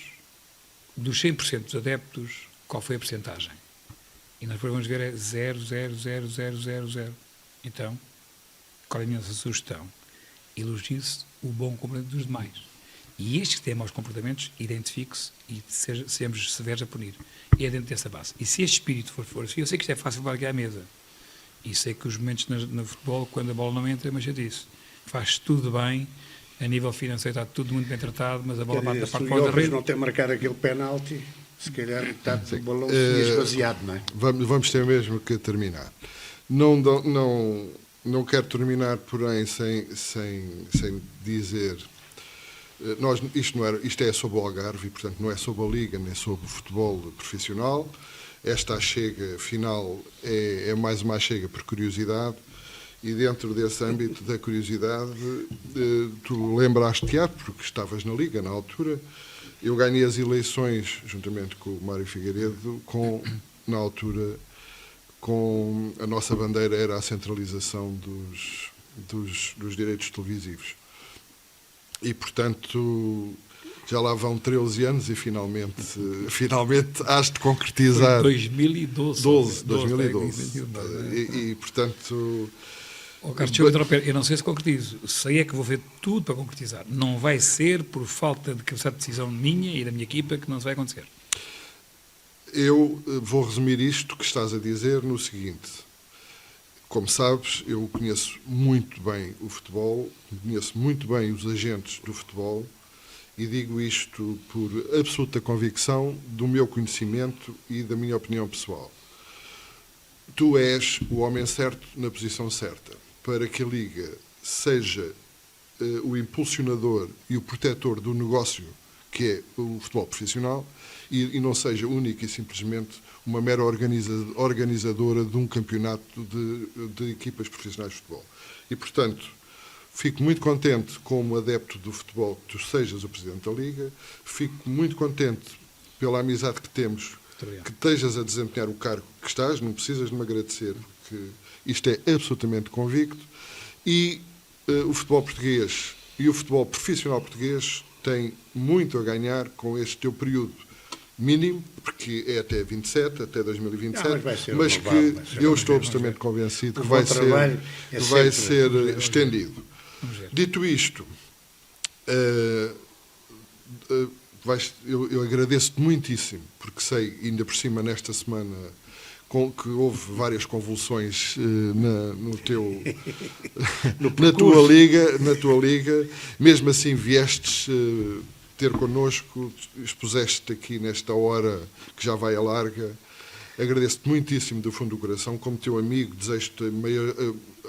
dos 100% dos adeptos, qual foi a percentagem? E nós depois vamos ver é 0,00000. Então, qual é a minha sugestão? Elogie-se o bom comportamento dos demais. E estes que têm maus comportamentos, identifique-se e sejamos severos a punir. E é dentro dessa base. E se este espírito for assim, eu sei que isto é fácil para aqui à mesa. E sei que os momentos no futebol, quando a bola não entra, mas eu disse, faz tudo bem, a nível financeiro está tudo muito bem tratado, mas a bola bate da parte fora da rede. Se não ter marcado aquele penalti, se calhar metade do balão seria esvaziado, não é? Vamos ter mesmo que terminar. Não quero terminar, porém, sem dizer... Isto é sobre o Algarve e, portanto, não é sobre a Liga, nem sobre o futebol profissional. Esta achega final é mais uma achega por curiosidade e, dentro desse âmbito da curiosidade, tu lembraste-te, porque estavas na Liga na altura, eu ganhei as eleições, juntamente com o Mário Figueiredo, na altura, com a nossa bandeira era a centralização dos direitos televisivos. E, portanto, já lá vão 13 anos e finalmente has de concretizar. 2012. 2012. E, portanto, Oh, Carlos, deixa eu interromper. Eu não sei se concretizo. Sei é que vou ver tudo para concretizar. Não vai ser por falta de capacidade de decisão minha e da minha equipa que não se vai acontecer. Eu vou resumir isto que estás a dizer no seguinte. Como sabes, eu conheço muito bem o futebol, conheço muito bem os agentes do futebol e digo isto por absoluta convicção do meu conhecimento e da minha opinião pessoal. Tu és o homem certo na posição certa para que a Liga seja o impulsionador e o protetor do negócio que é o futebol profissional e não seja única e simplesmente uma mera organizadora de um campeonato de equipas profissionais de futebol. E, portanto, fico muito contente como adepto do futebol que tu sejas o Presidente da Liga, fico muito contente pela amizade que temos, que estejas a desempenhar o cargo que estás, não precisas de me agradecer, porque isto é absolutamente convicto, e o futebol português e o futebol profissional português têm muito a ganhar com este teu período mínimo, porque é até 27, até 2027, mas que eu estou absolutamente convencido que vai ser estendido. Dito isto, eu agradeço-te muitíssimo, porque sei, ainda por cima, nesta semana, que houve várias convulsões na tua liga, mesmo assim viestes ter connosco, expuseste-te aqui nesta hora que já vai a larga. Agradeço-te muitíssimo do fundo do coração, como teu amigo, desejo-te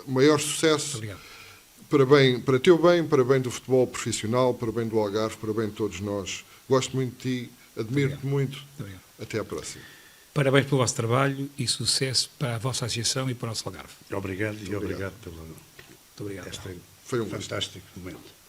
maior sucesso. Obrigado. Para teu bem, para bem do futebol profissional, para bem do Algarve, para bem de todos nós. Gosto muito de ti, admiro-te muito. Obrigado. Até à próxima. Parabéns pelo vosso trabalho e sucesso para a vossa associação e para o nosso Algarve. Obrigado e obrigado pelo Muito obrigado. este Foi um gosto. fantástico momento.